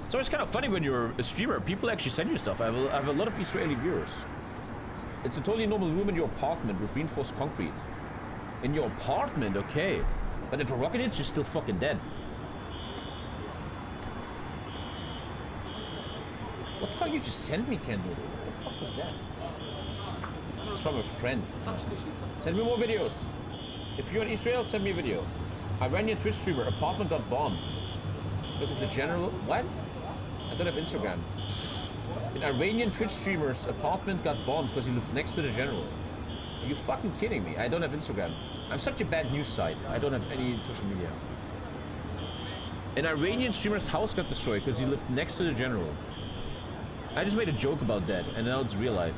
It's always kind of funny when you're a streamer. People actually send you stuff. I have a lot of Israeli viewers. It's a totally normal room in your apartment with reinforced concrete. In your apartment, okay. But if a rocket hits, you're still fucking dead. What the fuck you just sent me, Ken Doodle? What the fuck was that? It's from a friend. Send me more videos. If you're in Israel, send me a video. Iranian Twitch streamer, apartment got bombed. Because of the general... What? I don't have Instagram. An Iranian Twitch streamer's apartment got bombed because he lived next to the general. Are you fucking kidding me? I don't have Instagram. I'm such a bad news site. I don't have any social media. An Iranian streamer's house got destroyed because he lived next to the general. I just made a joke about that, and now it's real life.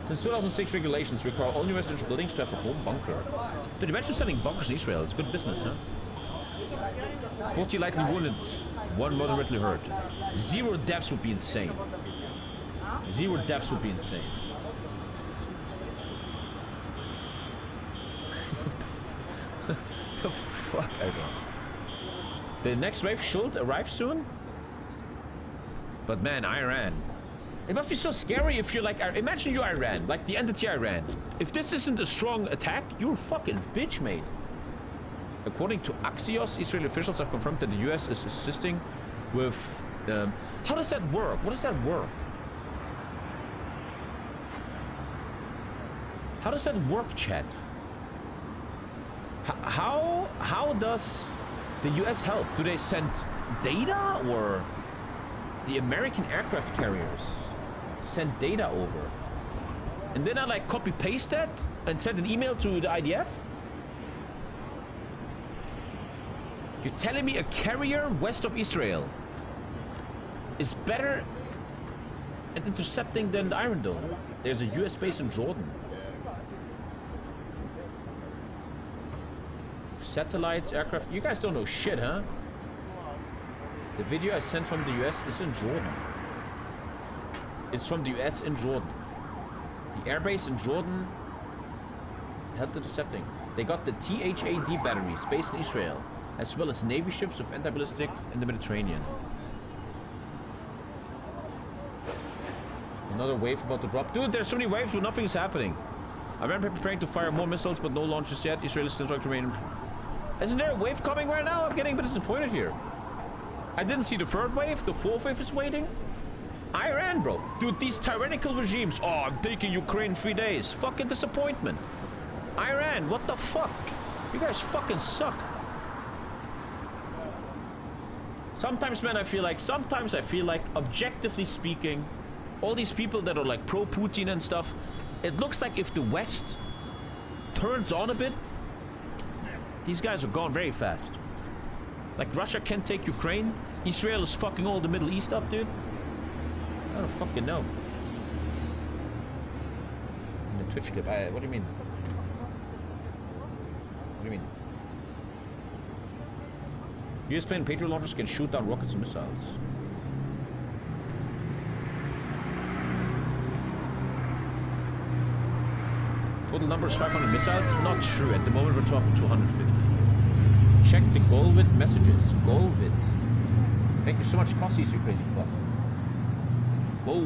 Since 2006, regulations require all new residential buildings to have a home bunker. Dude, imagine selling bunkers in Israel. It's good business, huh? 40 lightly wounded, 1 moderately hurt. 0 deaths would be insane. 0 deaths would be insane. The fuck? I don't know. The next wave should arrive soon? But man, Iran. It must be so scary if you're like, imagine you're Iran, like the entity Iran. If this isn't a strong attack, you're a fucking bitch, mate. According to Axios, Israeli officials have confirmed that the US is assisting with... how does that work? What does that work? How does that work, chat? How does the US help? Do they send data, or the American aircraft carriers send data over? And then I like copy paste that and send an email to the IDF? You're telling me a carrier west of Israel is better at intercepting than the Iron Dome? There's a US base in Jordan. Satellites, aircraft. You guys don't know shit, huh? The video I sent from the US is in Jordan. It's from the US in Jordan. The airbase in Jordan helped intercepting. They got the THAD batteries based in Israel, as well as Navy ships with anti-ballistic in the Mediterranean. Another wave about to drop. Dude, there's so many waves but nothing's happening. Iran preparing to fire more missiles, but no launches yet. Israel is still trying to remain. Isn't there a wave coming right now? I'm getting a bit disappointed here. I didn't see the third wave. The fourth wave is waiting. Iran, bro. Dude, these tyrannical regimes. Oh, I'm taking Ukraine 3 days. Fucking disappointment. Iran, what the fuck? You guys fucking suck. Sometimes, man, I feel like, objectively speaking, all these people that are like pro-Putin and stuff, it looks like if the West turns on a bit, these guys are gone very fast. Like, Russia can't take Ukraine. Israel is fucking all the Middle East up, dude. I don't fucking know. In the Twitch clip, what do you mean? What do you mean? US plane Patriot launchers can shoot down rockets and missiles. Total number is 500 missiles? Not true. At the moment we're talking 250. Check the Golvit messages. Golvit. Thank you so much, Cossis, you crazy fuck. Whoa,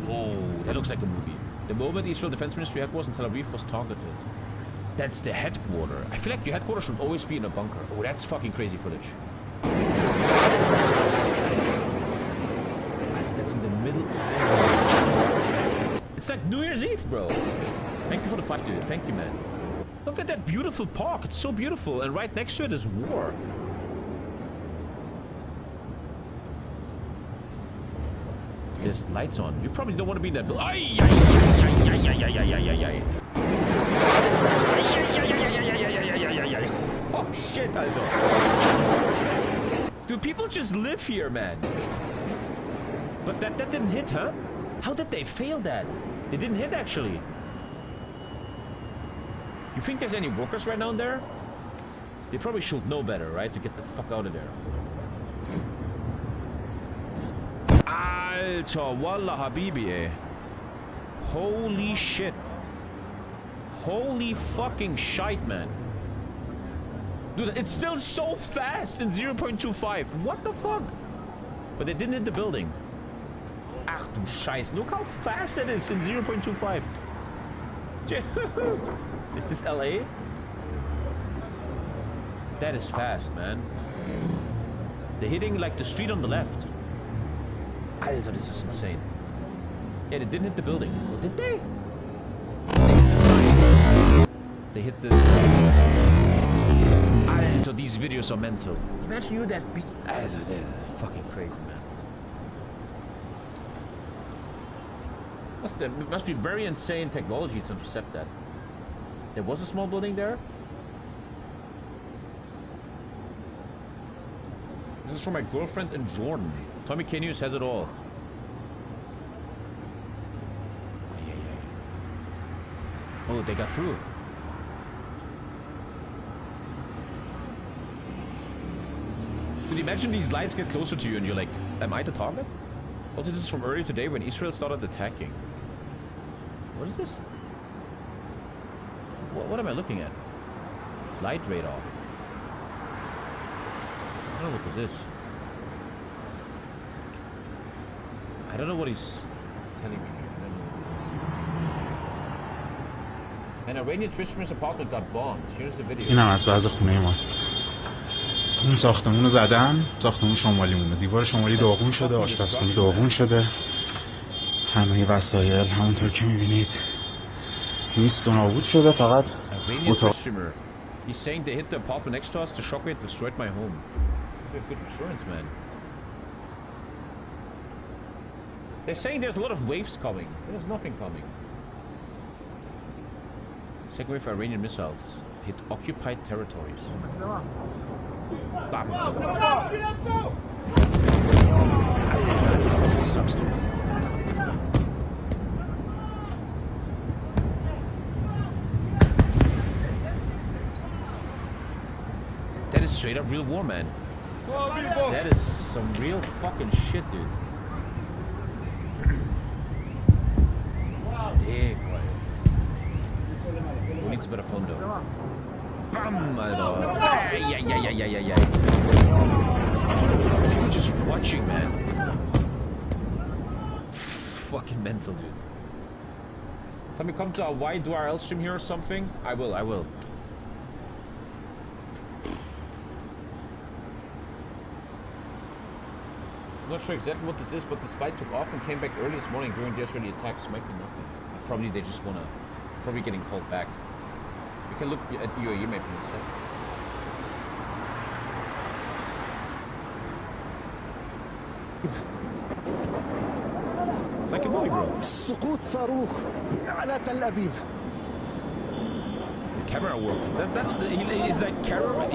whoa, that looks like a movie. The moment Israel Defense Ministry headquarters in Tel Aviv was targeted. That's the headquarters. I feel like your headquarters should always be in a bunker. Oh, that's fucking crazy footage. That's in the middle. It's like New Year's Eve, bro. Thank you for the 5, dude. Thank you, man. Look at that beautiful park. It's so beautiful. And right next to it is war. There's lights on. You probably don't want to be in that building. Oh, shit, Alter. Do people just live here, man? But that didn't hit, huh? How did they fail that? They didn't hit, actually. You think there's any workers right now in there? They probably should know better, right? To get the fuck out of there. Alter, wallah habibi, eh. Holy shit. Holy fucking shite, man. Dude, it's still so fast in 0.25. What the fuck? But they didn't hit the building. Ach du Scheiße. Look how fast it is in 0.25. Dude. Is this LA? That is fast, man. They're hitting like the street on the left. Alter, this is insane. Yeah, they didn't hit the building. Or did they? They hit the... Alter, these videos are mental. Imagine you that beat... Alter, that's fucking crazy, man. Must be very insane technology to intercept that. There was a small building there. This is from my girlfriend in Jordan. TOMMYKAY News has it all. Oh, they got through. Dude, imagine these lights get closer to you and you're like, am I the target? Also, this is from earlier today when Israel started attacking. What is this? What am I looking at? Flight radar. I don't know what this is. I don't know what he's telling me. I don't know what it is. An Iranian fisherman's apartment got bombed. Here's the video. اینم از وضع خونه ماست. اون ساختمون رو زدن، ساختمون شمالی مونده. دیوار شمالی داغون شده، آشپزخونه داغون شده. همه وسایل همونطور که می‌بینید نیست و نابود شده، فقط اتاق. He's saying they hit the apartment next to us. The shockwave destroyed my home. We have good insurance, man. They're saying there's a lot of waves coming. There's nothing coming. Second wave of Iranian missiles hit occupied territories. Bam. That fucking sucks, dude. That is straight up real war, man. That is some real fucking shit, dude. dick, right? Who needs a better phone though? Bam, Alter. Yeah. People just watching, man. Fucking mental, dude. Tommy, come to a wide URL stream here or something? I will. I'm not sure exactly what this is, but this flight took off and came back early this morning during the Israeli attacks. Might be nothing. Probably they just wanna... Probably getting called back. We can look at UAE maybe in a sec. It's like a movie, bro. سقوط صاروخ على تل أبيب. The camera work. He's like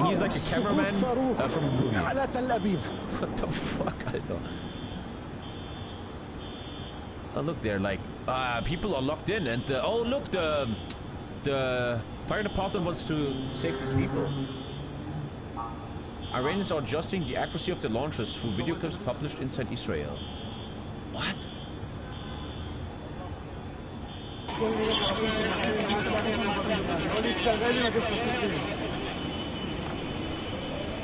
he's like a cameraman from a movie. على تل أبيب. What the fuck, Alter? Oh look, they're like people are locked in, and oh look, the fire department wants to save these people. Iranians are adjusting the accuracy of the launches through video clips published inside Israel. What?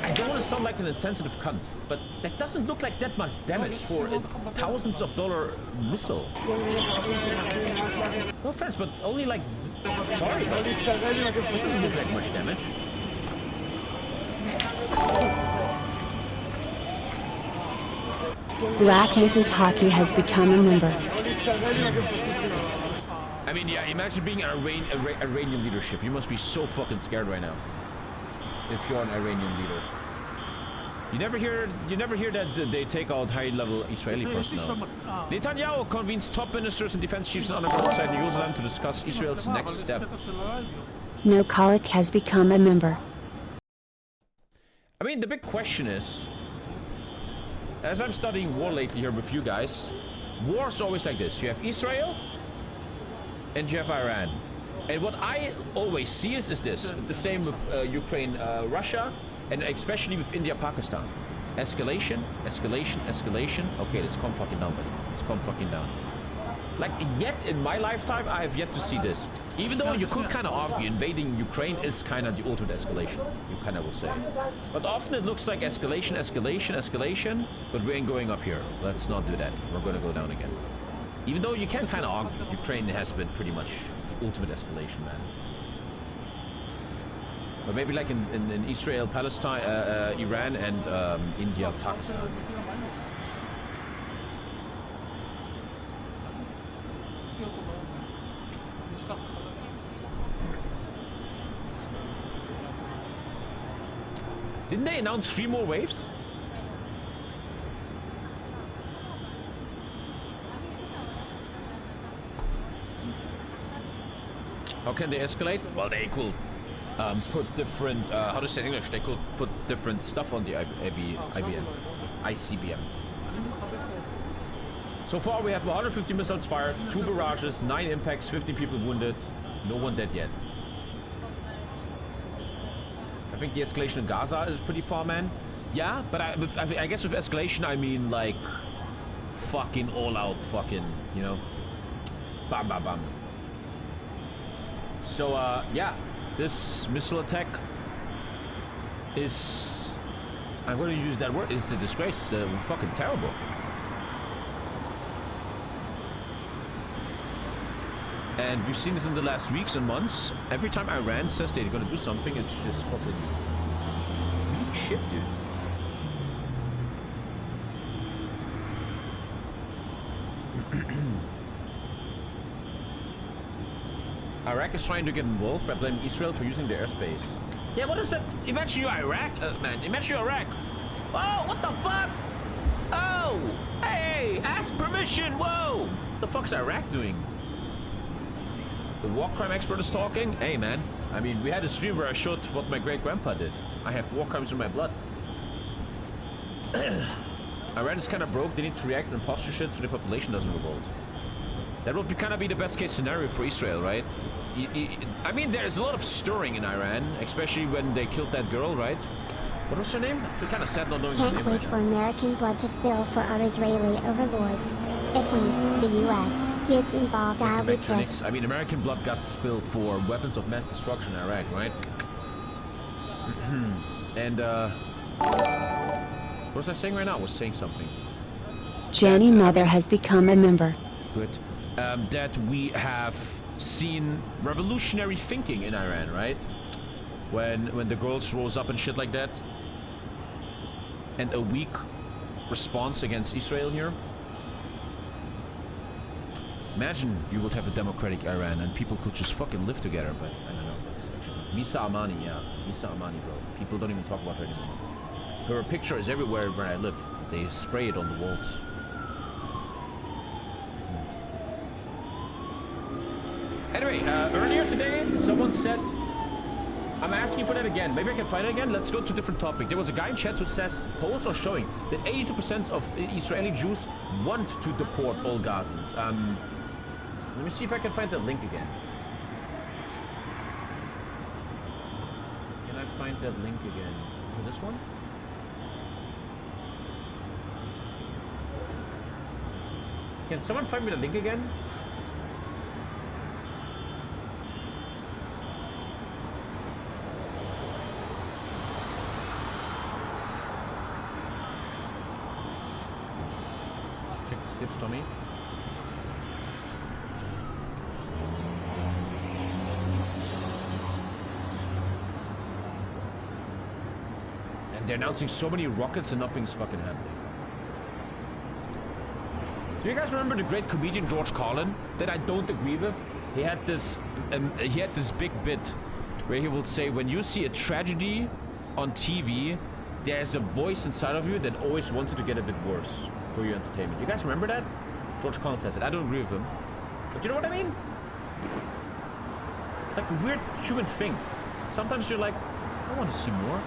I don't want to sound like an insensitive cunt, but that doesn't look like that much damage for a thousands of dollar missile. No offense, but only like... Sorry, but it doesn't look like much damage. Black Aces Hockey has become a member. I mean, yeah, imagine being an Iranian leadership. You must be so fucking scared right now. If you're an Iranian leader. You never hear that they take out high-level Israeli personnel. Netanyahu convenes top ministers and defense chiefs on the outside Jerusalem to discuss Israel's next step. No Colic has become a member. I mean, the big question is, as I'm studying war lately here with you guys, war is always like this. You have Israel and you have Iran. And what I always see is this. The same with Ukraine, Russia, and especially with India, Pakistan. Escalation, escalation, escalation. Okay, let's calm fucking down, buddy. Let's calm fucking down. Like, yet in my lifetime, I have yet to see this. Even though you could kind of argue invading Ukraine is kind of the ultimate escalation, you kind of will say. But often it looks like escalation, escalation, escalation, but we ain't going up here. Let's not do that. We're going to go down again. Even though you can kind of argue Ukraine has been pretty much the ultimate escalation, man. But maybe like in Israel, Palestine, Iran, and India, Pakistan. Didn't they announce 3 more waves? How can they escalate? Well, they could put different, how to say in English, they could put different stuff on the ICBM. So far we have 150 missiles fired, 2 barrages, 9 impacts, 50 people wounded, no one dead yet. I think the escalation in Gaza is pretty far, man. Yeah, but I guess with escalation I mean like fucking all out fucking, you know, bam bam bam. So yeah, this missile attack is, I'm going to use that word, it's a disgrace. They're fucking terrible. And we've seen this in the last weeks and months. Every time Iran says they're going to do something, it's just fucking weak shit, dude. Iraq is trying to get involved by blaming Israel for using their airspace. Yeah, what is that? Imagine you're Iraq, man. Imagine you're Iraq. Oh, what the fuck? Oh, hey, ask permission. Whoa, what the fuck's Iraq doing? The war crime expert is talking. Hey, man. I mean, we had a stream where I showed what my great-grandpa did. I have war crimes in my blood. Iran is kind of broke. They need to react and posture shit so the population doesn't revolt. That would kind of be the best-case scenario for Israel, right? I mean, there's a lot of stirring in Iran, especially when they killed that girl, right? What was her name? I feel kind of sad not knowing her name. Can't wait for American blood to spill for our Israeli overlords. If we, the U.S., gets involved, I'll be pissed. I mean, American blood got spilled for weapons of mass destruction in Iraq, right? And, what was I saying right now? I was saying something. Jenny Mother has become a member. Good. That we have seen revolutionary thinking in Iran, right? When the girls rose up and shit like that. And a weak response against Israel here. Imagine you would have a democratic Iran and people could just fucking live together, but I don't know. That's actually Misa Amani, yeah. Misa Amani, bro. People don't even talk about her anymore. Her picture is everywhere where I live. They spray it on the walls. Anyway, earlier today, someone said... I'm asking for that again. Maybe I can find it again. Let's go to a different topic. There was a guy in chat who says polls are showing that 82% of Israeli Jews want to deport all Gazans. Let me see if I can find that link again. Can I find that link again? Is it this one? Can someone find me the link again? Check the steps, Tommy. And they're announcing so many rockets and nothing's fucking happening. Do you guys remember the great comedian George Carlin that I don't agree with? He had this big bit where he would say, when you see a tragedy on TV, there's a voice inside of you that always wants it to get a bit worse for your entertainment. You guys remember that? George Carlin said that. I don't agree with him, but you know what I mean? It's like a weird human thing. Sometimes you're like, I want to see more.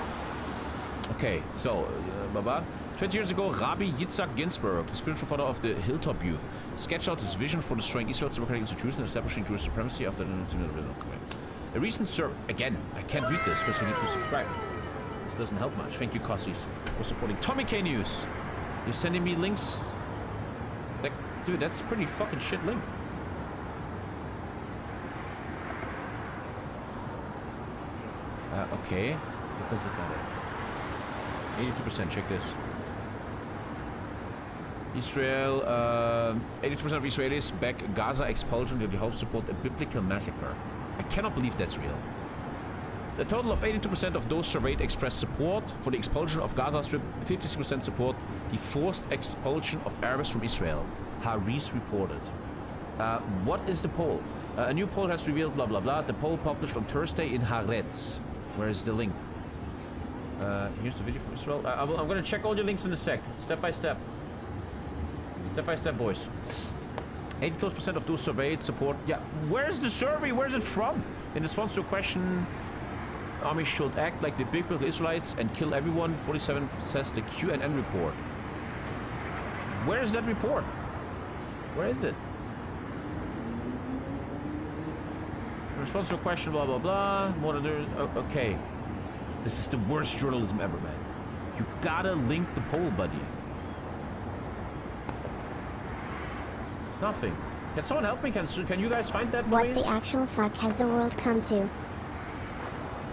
Okay, so, Baba. 20 years ago, Rabbi Yitzhak Ginsburg, the spiritual father of the Hilltop Youth, sketched out his vision for destroying Israel's democratic institutions and establishing Jewish supremacy after the... A recent survey... Again, I can't read this because you need to subscribe. This doesn't help much. Thank you, Cossis, for supporting TommyKay News. You're sending me links? Like, dude, that's a pretty fucking shit link. Okay. What does it matter? 82%, check this. Israel, 82% of Israelis back Gaza expulsion to help support a biblical massacre. I cannot believe that's real. A total of 82% of those surveyed expressed support for the expulsion of Gaza Strip, 56% support the forced expulsion of Arabs from Israel. Haris reported. What is the poll? A new poll has revealed blah blah blah. The poll published on Thursday in Haaretz. Where is the link? Here's the video from Israel. I'm going to check all your links in a sec. Step by step. Step by step, boys. 82% of those surveyed support... Yeah, where's the survey? Where's it from? In response to a question... Army should act like the biblical Israelites and kill everyone. 47 says the QNN report. Where is that report? Where is it? In response to a question, blah, blah, blah. Monitor... Okay. This is the worst journalism ever, man. You gotta link the poll, buddy. Nothing. Can someone help me? Can you guys find that for me? What the actual fuck has the world come to?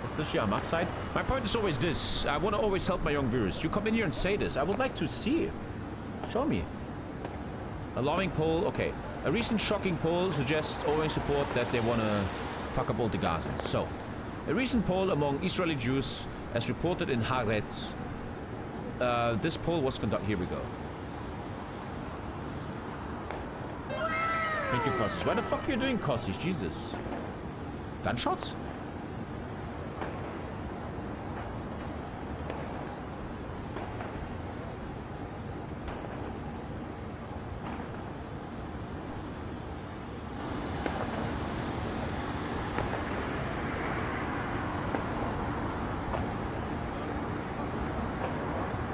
It's this Hamas side. My point is always this. I want to always help my young viewers. You come in here and say this. I would like to see. Show me. Alarming poll. Okay. A recent shocking poll suggests always support that they want to fuck up all the Gazans. So, a recent poll among Israeli Jews, as reported in Haaretz. This poll was conducted. Here we go. Thank you, Kossis. Why the fuck are you doing, Kossis? Jesus. Gunshots?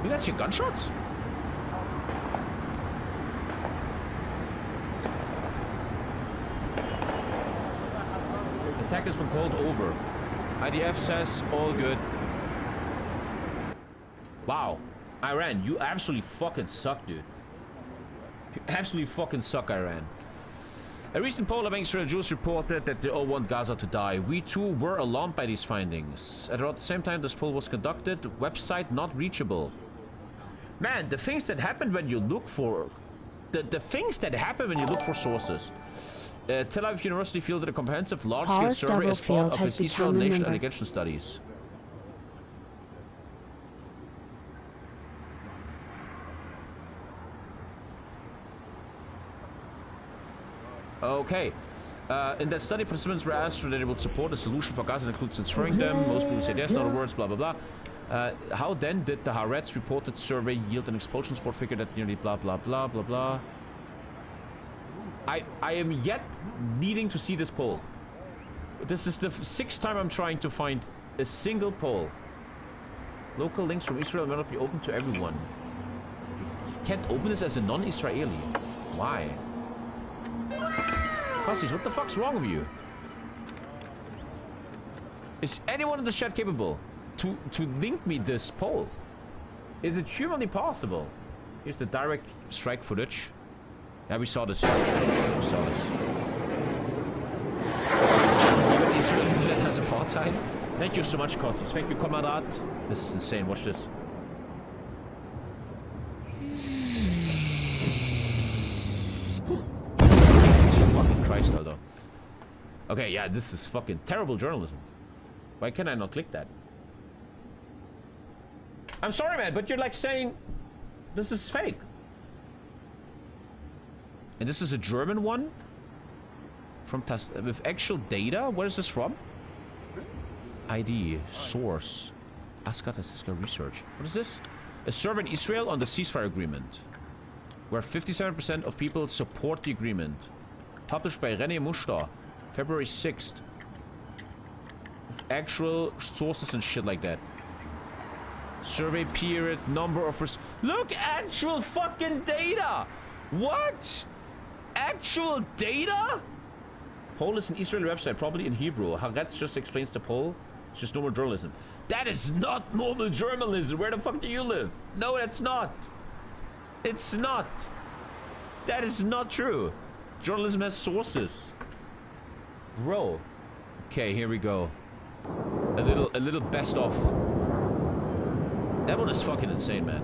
You guys hear gunshots? Attack has been called over. IDF says all good. Wow. Iran, you absolutely fucking suck, dude. You absolutely fucking suck, Iran. A recent poll among Israeli Jews reported that they all want Gaza to die. We too were alarmed by these findings. At around the same time this poll was conducted, website not reachable. Man, the things that happen when you look for... The things that happen when you look for sources. Tel Aviv University fielded a comprehensive large-scale survey as part of its Israel Nation Allegation Studies. Okay. In that study, participants were asked whether they would support a solution for Gaza that includes destroying them. Most people said yes, in other words, blah, blah, blah. How then did the Haaretz reported survey yield an explosion support figure that nearly blah, blah, blah, blah, blah? I am yet needing to see this poll. This is the 6th time I'm trying to find a single poll. Local links from Israel may not be open to everyone. You can't open this as a non-Israeli. Why? Pussies, what the fuck's wrong with you? Is anyone in the chat capable to link me this poll? Is it humanly possible? Here's the direct strike footage. Yeah, we saw this. We saw this. Israel internet has apartheid. Thank you so much, Kossis. Thank you, Comrade. This is insane. Watch this. Jesus fucking Christ, Aldo. Okay, yeah, this is fucking terrible journalism. Why can I not click that? I'm sorry, man, but you're like saying this is fake. And this is a German one from test with actual data. Where is this from? ID source. Askat research. What is this? A survey in Israel on the ceasefire agreement, where 57% of people support the agreement. Published by René Mushtar, February 6th. With actual sources and shit like that. Survey period, number of... Look, actual fucking data! What? Actual data? Poll is an Israeli website, probably in Hebrew. Haaretz just explains the poll. It's just normal journalism. That is not normal journalism. Where the fuck do you live? No, that's not. It's not. That is not true. Journalism has sources. Bro. Okay, here we go. A little best of. That one is fucking insane, man.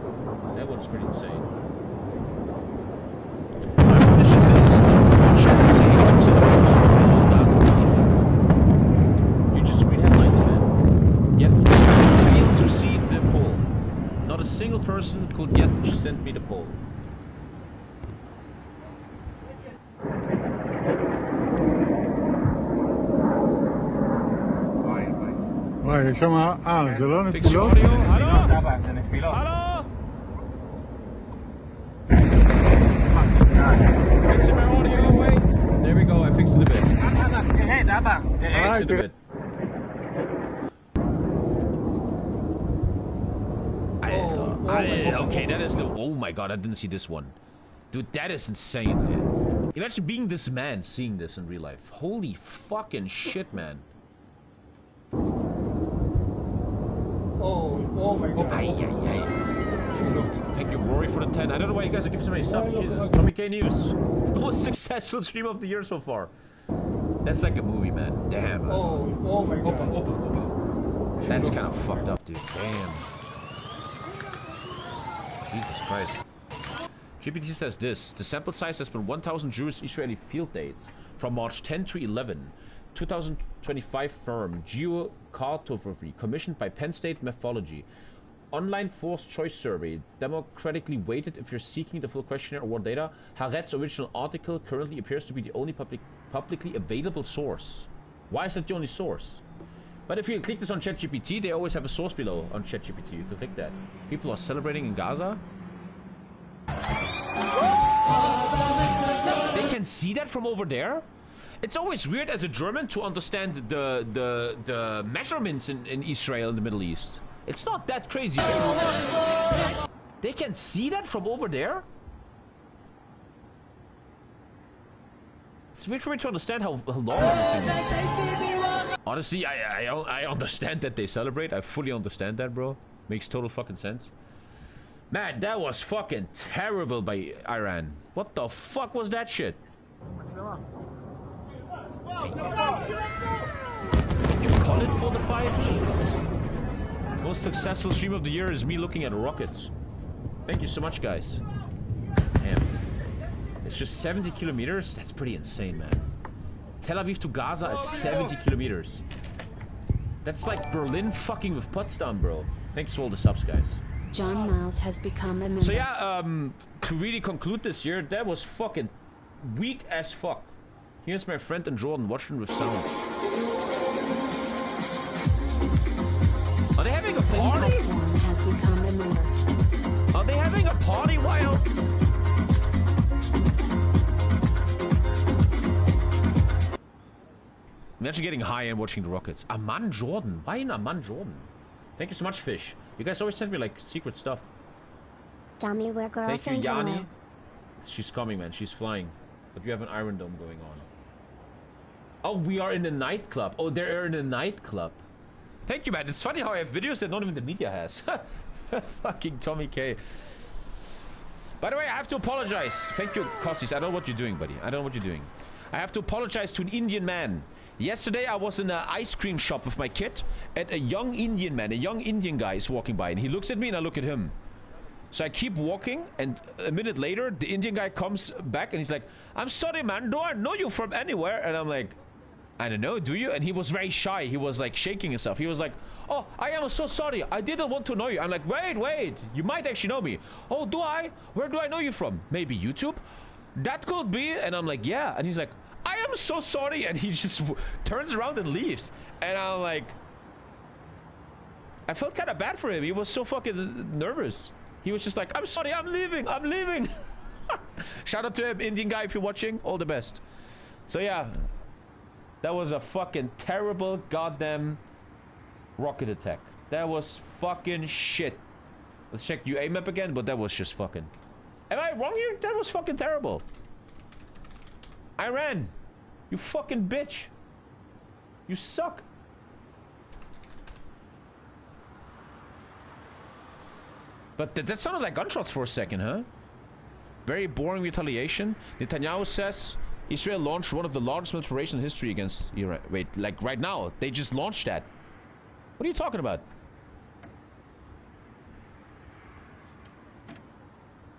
That one is pretty insane. It's just this. You just read headlines, man. Yet you fail to see the poll. Not a single person could yet send me the poll. וואי, יש שם... זה לא Fix your נפילות? audio. הלו? זה נפילות. הלו? Fixing my audio, wait. There we go, I fixed it a bit. תרד, אבא, תרד. Fixed it a bit. Okay, that is the... Oh my god, I didn't see this one. Dude, that is insane, man. Imagine being this man, seeing this in real life. Holy fucking shit, man. Oh my god. Thank you, Rory, for the 10. I don't know why you guys are giving so many subs. Jesus. TOMMYKAY News. The most successful stream of the year so far. That's like a movie, man. Damn. Oh my god. That's kind of fucked up, dude. Damn. Jesus Christ. GPT says this. The sample size has been 1,000 Jewish-Israeli field dates from March 10 to 11. 2025 firm Geopolitical, commissioned by Penn State Methodology. Online forced choice survey, democratically weighted if you're seeking the full questionnaire or more data. Haaretz's original article currently appears to be the only publicly available source. Why is that the only source? But if you click this on ChatGPT, they always have a source below on ChatGPT. You can click that. People are celebrating in Gaza. They can see that from over there? It's always weird as a German to understand the measurements in Israel and the Middle East. It's not that crazy. They can see that from over there? It's weird for me to understand how long everything is. Honestly, I understand that they celebrate. I fully understand that, bro. Makes total fucking sense. Man, that was fucking terrible by Iran. What the fuck was that shit? You call it for the 5? Jesus. Most successful stream of the year is me looking at rockets. Thank you so much, guys. Damn. It's just 70 kilometers? That's pretty insane, man. Tel Aviv to Gaza is 70 kilometers. That's like Berlin fucking with Potsdam, bro. Thanks for all the subs, guys. John Miles has become a member. So yeah, to really conclude this year, that was fucking weak as fuck. Here's my friend and Jordan watching with sound. Are they having a party? Has become a member. Are they having a party while? Imagine getting high and watching the rockets. Aman Jordan. Why in Aman Jordan? Thank you so much, Fish. You guys always send me like secret stuff. Tommy, we're girlfriend. Thank you, Yanni. Hello. She's coming, man. She's flying. But we have an Iron Dome going on. Oh, we are in a nightclub. Oh, they're in a nightclub. Thank you, man. It's funny how I have videos that not even the media has. Fucking Tommy K. By the way, I have to apologize. Thank you, Kossis. I don't know what you're doing, buddy. I don't know what you're doing. I have to apologize to an Indian man. Yesterday, I was in an ice cream shop with my kid, and a young Indian man, a young Indian guy is walking by, and he looks at me, and I look at him. So I keep walking, and a minute later, the Indian guy comes back, and he's like, I'm sorry, man, do I know you from anywhere? And I'm like, I don't know, do you? And he was very shy. He was like shaking himself. He was like, oh, I am so sorry. I didn't want to know you. I'm like, wait. You might actually know me. Oh, do I? Where do I know you from? Maybe YouTube? That could be. And I'm like, yeah. And he's like, I am so sorry. And he just turns around and leaves. And I'm like, I felt kind of bad for him. He was so fucking nervous. He was just like, I'm sorry, I'm leaving. Shout out to him, Indian guy, if you're watching. All the best. So yeah, that was a fucking terrible goddamn rocket attack. That was fucking shit. Let's check UA map again, but that was just fucking... Am I wrong here? That was fucking terrible. Iran, you fucking bitch. You suck. But that sounded like gunshots for a second, huh? Very boring retaliation. Netanyahu says Israel launched one of the largest military operations in history against Iran. Wait, like right now, they just launched that. What are you talking about?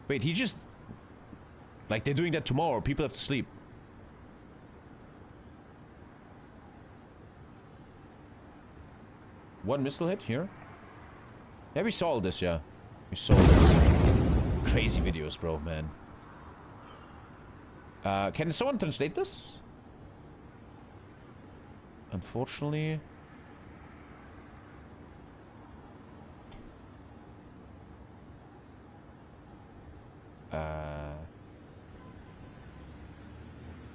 Wait, he just... Like they're doing that tomorrow, people have to sleep. One missile hit here. Yeah, we saw all this, yeah. We saw this. Crazy videos, bro, man. Can someone translate this? Unfortunately...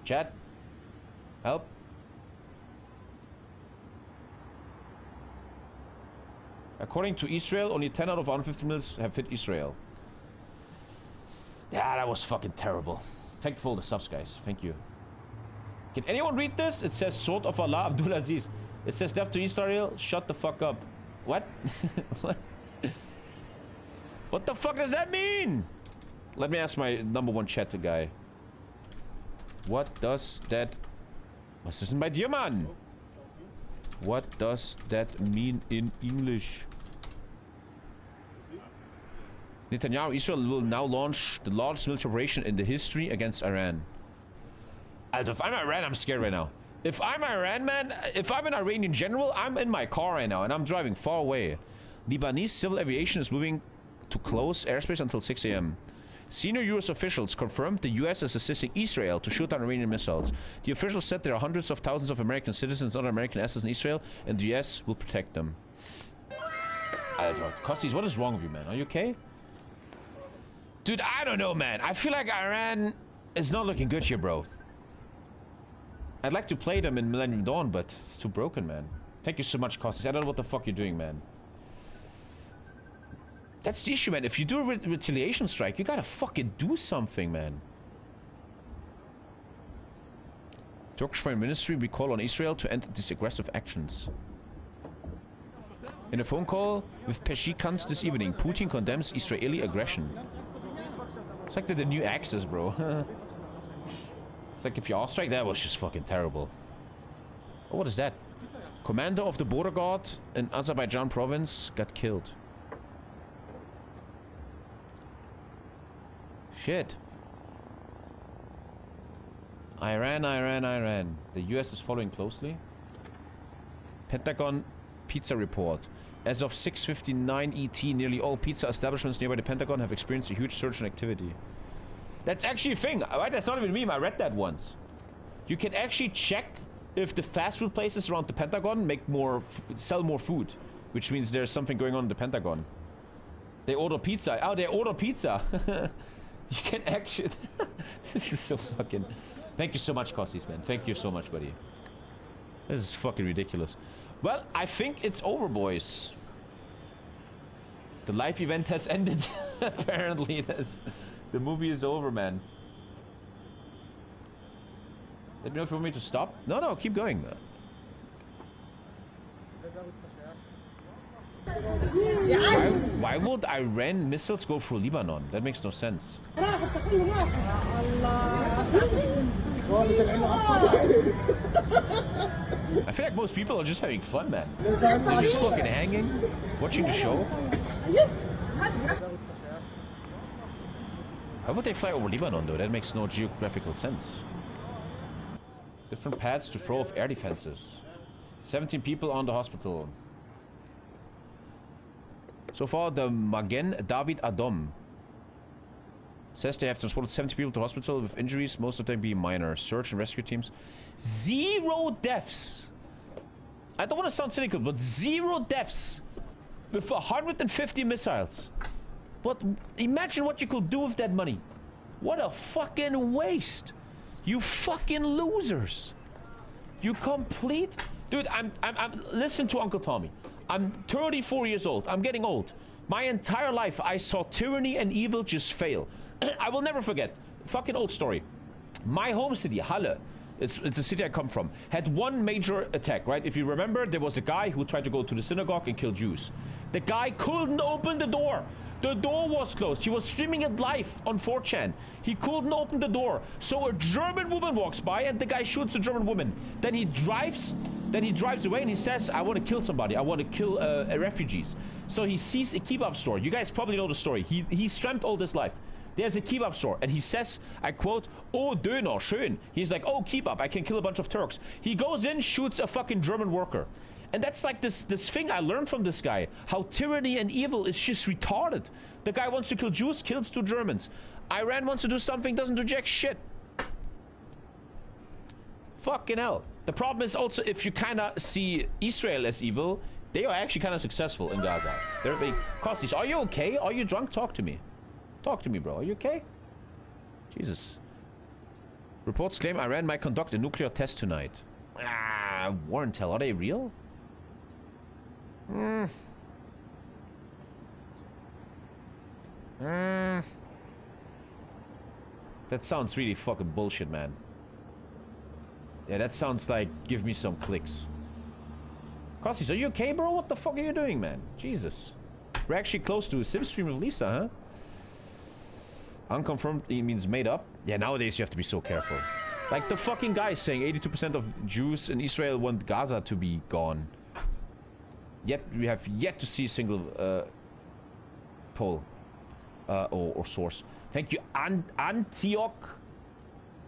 Chat? Help? According to Israel, only 10 out of 150 missiles have hit Israel. Yeah, that was fucking terrible. Thank you for all the subs, guys. Thank you. Can anyone read this? It says Sword of Allah Abdul Aziz. It says death to Israel. Shut the fuck up. What? What? What the fuck does that mean? Let me ask my #1 chatter guy. What does that... Was ist denn bei dir, Mann? What does that mean in English? Netanyahu, Israel will now launch the largest military operation in the history against Iran. Alter, if I'm Iran, I'm scared right now. If I'm Iran, man, if I'm an Iranian general, I'm in my car right now and I'm driving far away. Lebanese civil aviation is moving to close airspace until 6 a.m. Senior U.S. officials confirmed the U.S. is assisting Israel to shoot down Iranian missiles. The officials said there are hundreds of thousands of American citizens and other American assets in Israel, and the U.S. will protect them. Kostis, what is wrong with you, man? Are you okay? Dude, I don't know, man. I feel like Iran is not looking good here, bro. I'd like to play them in Millennium Dawn, but it's too broken, man. Thank you so much, Kostis. I don't know what the fuck you're doing, man. That's the issue, man. If you do a retaliation strike, you gotta fucking do something, man. Turkish Foreign Ministry, we call on Israel to end these aggressive actions. In a phone call with Peshikans this evening, Putin condemns Israeli aggression. It's like the new Axis, bro. It's like a PR strike. That was just fucking terrible. Oh, what is that? Commander of the border guard in Azerbaijan province got killed. Shit. Iran. The US is following closely. Pentagon pizza report. As of 6:59 ET, nearly all pizza establishments nearby the Pentagon have experienced a huge surge in activity. That's actually a thing, right? That's not even a meme. I read that once. You can actually check if the fast food places around the Pentagon sell more food, which means there's something going on in the Pentagon. They order pizza. Oh, they order pizza. You can actually... This is so fucking... Thank you so much, Costies, man. Thank you so much, buddy. This is fucking ridiculous. Well, I think it's over, boys. The live event has ended. Apparently, the movie is over, man. Let me know if you want me to stop. No, keep going. Why would Iran missiles go through Lebanon? That makes no sense. I feel like most people are just having fun, man. They're just fucking hanging, watching the show. Why would they fly over Lebanon, though? That makes no geographical sense. Different paths to throw off air defenses. 17 people on the hospital. So far, the Magen David Adom says they have transported 70 people to hospital with injuries, most of them being minor. Search and rescue teams. 0 deaths. I don't want to sound cynical, but 0 deaths with 150 missiles. But imagine what you could do with that money. What a fucking waste. You fucking losers. You complete... Dude, I'm listen to Uncle Tommy. I'm 34 years old. I'm getting old. My entire life, I saw tyranny and evil just fail. I will never forget. Fucking old story. My home city, Halle, it's a city I come from, had one major attack, right? If you remember, there was a guy who tried to go to the synagogue and kill Jews. The guy couldn't open the door. The door was closed. He was streaming it live on 4chan. He couldn't open the door. So a German woman walks by and the guy shoots a German woman. Then he drives away and he says, I want to kill somebody. I want to kill refugees. So he sees a kebab store. You guys probably know the story. He's dreamt all this life. There's a kebab store and he says, I quote, oh, Döner, schön. He's like, oh, kebab, I can kill a bunch of Turks. He goes in, shoots a fucking German worker. And that's like this thing I learned from this guy. How tyranny and evil is just retarded. The guy wants to kill Jews, kills 2 Germans. Iran wants to do something, doesn't do jack shit. Fucking hell. The problem is also, if you kind of see Israel as evil, they are actually kind of successful in Gaza. They're big. Costies, are you okay? Are you drunk? Talk to me. Talk to me, bro. Are you okay? Jesus. Reports claim Iran might conduct a nuclear test tonight. Ah, Warren Tell. Are they real? That sounds really fucking bullshit, man. Yeah, that sounds like give me some clicks. Costies, are you okay, bro? What the fuck are you doing, man? Jesus. We're actually close to a sim stream with Lisa, huh? Unconfirmed means made up. Yeah, nowadays you have to be so careful. Like the fucking guy saying 82% of Jews in Israel want Gaza to be gone. Yet we have yet to see a single poll or source. Thank you, Antioch.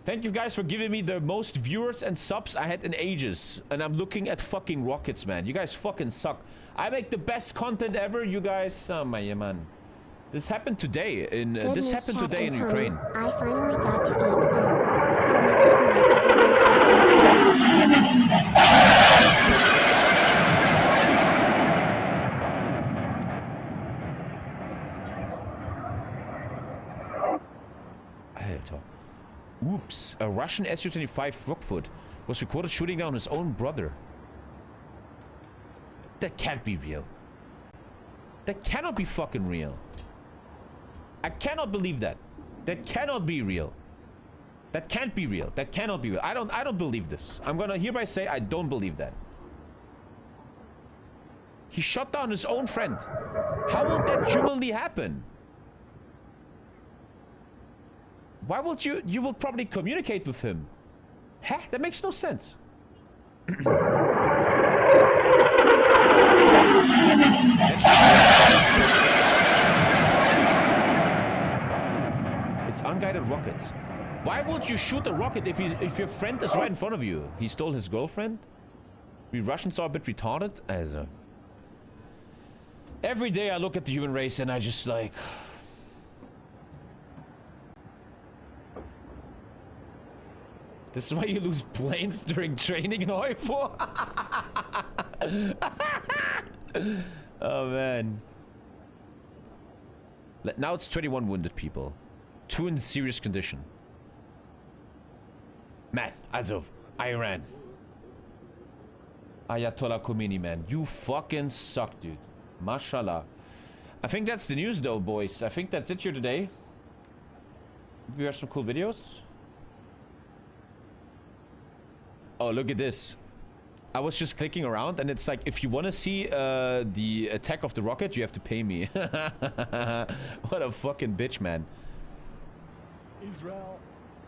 Thank you guys for giving me the most viewers and subs I had in ages. And I'm looking at fucking rockets, man. You guys fucking suck. I make the best content ever. You guys, oh my man. This happened today in Ukraine. I finally got to eat dinner. For me, this night is a Alter. Oops. A Russian Su-25 Rockfoot was recorded shooting down his own brother. That can't be real. That cannot be fucking real. I cannot believe that. That cannot be real. That can't be real. That cannot be real. I don't believe this. I'm gonna hereby say I don't believe that. He shot down his own friend. How would that humanly happen? Why would you will probably communicate with him? Huh? That makes no sense. It's unguided rockets. Why would you shoot a rocket if your friend is right in front of you? He stole his girlfriend? We Russians are a bit retarded. Every day I look at the human race and I just like... This is why you lose planes during training in OI4. Oh man. Now it's 21 wounded people. 2 in serious condition. Man, also, Iran. Ayatollah Khomeini, man. You fucking suck, dude. Mashallah. I think that's the news though, boys. I think that's it here today. We have some cool videos. Oh, look at this. I was just clicking around and it's like, if you want to see the attack of the rocket, you have to pay me. What a fucking bitch, man. Israel.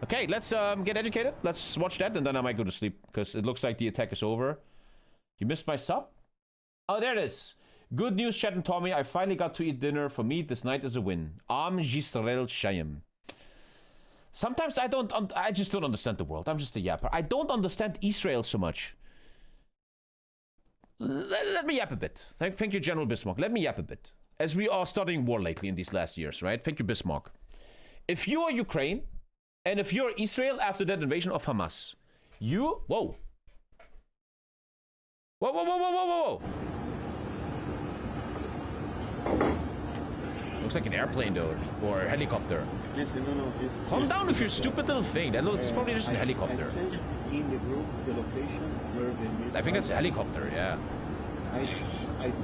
Okay, let's get educated. Let's watch that and then I might go to sleep because it looks like the attack is over. You missed my sub? Oh, there it is. Good news, Chat and Tommy. I finally got to eat dinner. For me, this night is a win. Am Yisrael Shayim. Sometimes I just don't understand the world. I'm just a yapper. I don't understand Israel so much. Let me yap a bit. Thank you, General Bismarck. Let me yap a bit. As we are studying war lately in these last years, right? Thank you, Bismarck. If you are Ukraine, and if you're Israel after that invasion of Hamas, you... Whoa. Whoa, whoa, whoa, whoa, whoa, whoa, whoa. Looks like an airplane, though. Or a helicopter. Listen, no, Calm down with your stupid little thing. It's probably just a helicopter. In the group, the location where the I think that's a helicopter, yeah.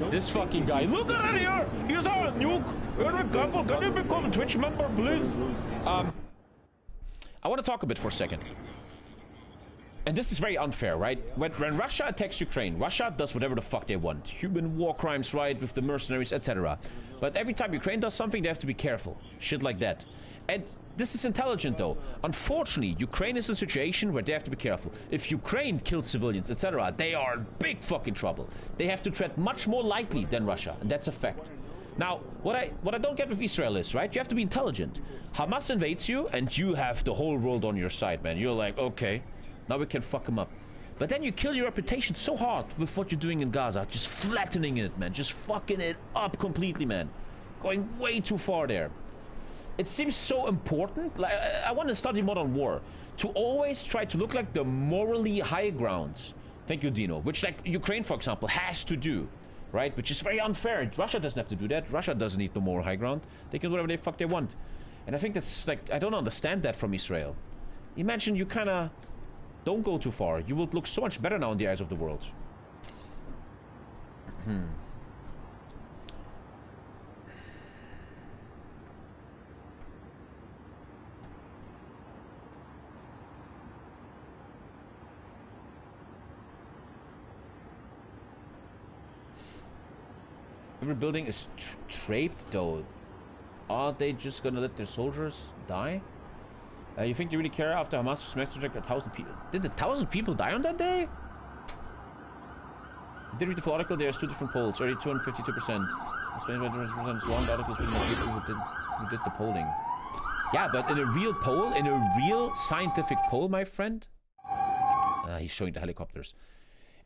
This fucking guy. Look at it here! Here's our nuke! Very careful. Can you become a Twitch member, please? I want to talk a bit for a second. And this is very unfair, right? When Russia attacks Ukraine, Russia does whatever the fuck they want. Human war crimes, right? With the mercenaries, etc. But every time Ukraine does something, they have to be careful. Shit like that. And this is intelligent, though. Unfortunately, Ukraine is in a situation where they have to be careful. If Ukraine kills civilians, etc., they are in big fucking trouble. They have to tread much more lightly than Russia, and that's a fact. Now, what I don't get with Israel is, right, you have to be intelligent. Hamas invades you, and you have the whole world on your side, man. You're like, okay, now we can fuck them up. But then you kill your reputation so hard with what you're doing in Gaza, just flattening it, man. Just fucking it up completely, man. Going way too far there. It seems so important. Like, I want to study modern war to always try to look like the morally high ground. Thank you, Dino. Which, like, Ukraine, for example, has to do, right? Which is very unfair. Russia doesn't have to do that. Russia doesn't need the moral high ground. They can do whatever the fuck they want. And I think that's, like, I don't understand that from Israel. Imagine you kind of don't go too far. You will look so much better now in the eyes of the world. Every building is trapped, though. Are they just gonna let their soldiers die? You think they really care after Hamas smashed 1,000 people? Did 1,000 people die on that day? I did read the full article. There's 2 different polls. Already 252%. Explains why the article is written by people who did the polling. Yeah, but in a real poll, in a real scientific poll, my friend. He's showing the helicopters.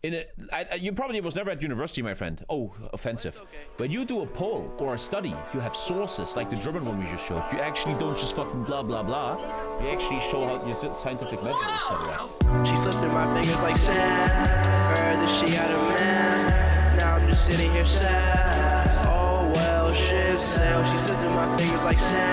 You probably was never at university, my friend. Oh, offensive. When you do a poll or a study, you have sources, like the German one we just showed. You actually don't just fucking blah, blah, blah. You actually show how your scientific method, etc. She slipped in my fingers like sand. Heard that she had a man. Now I'm just sitting here sad. Oh well, ship sail. She slipped in my fingers like sand.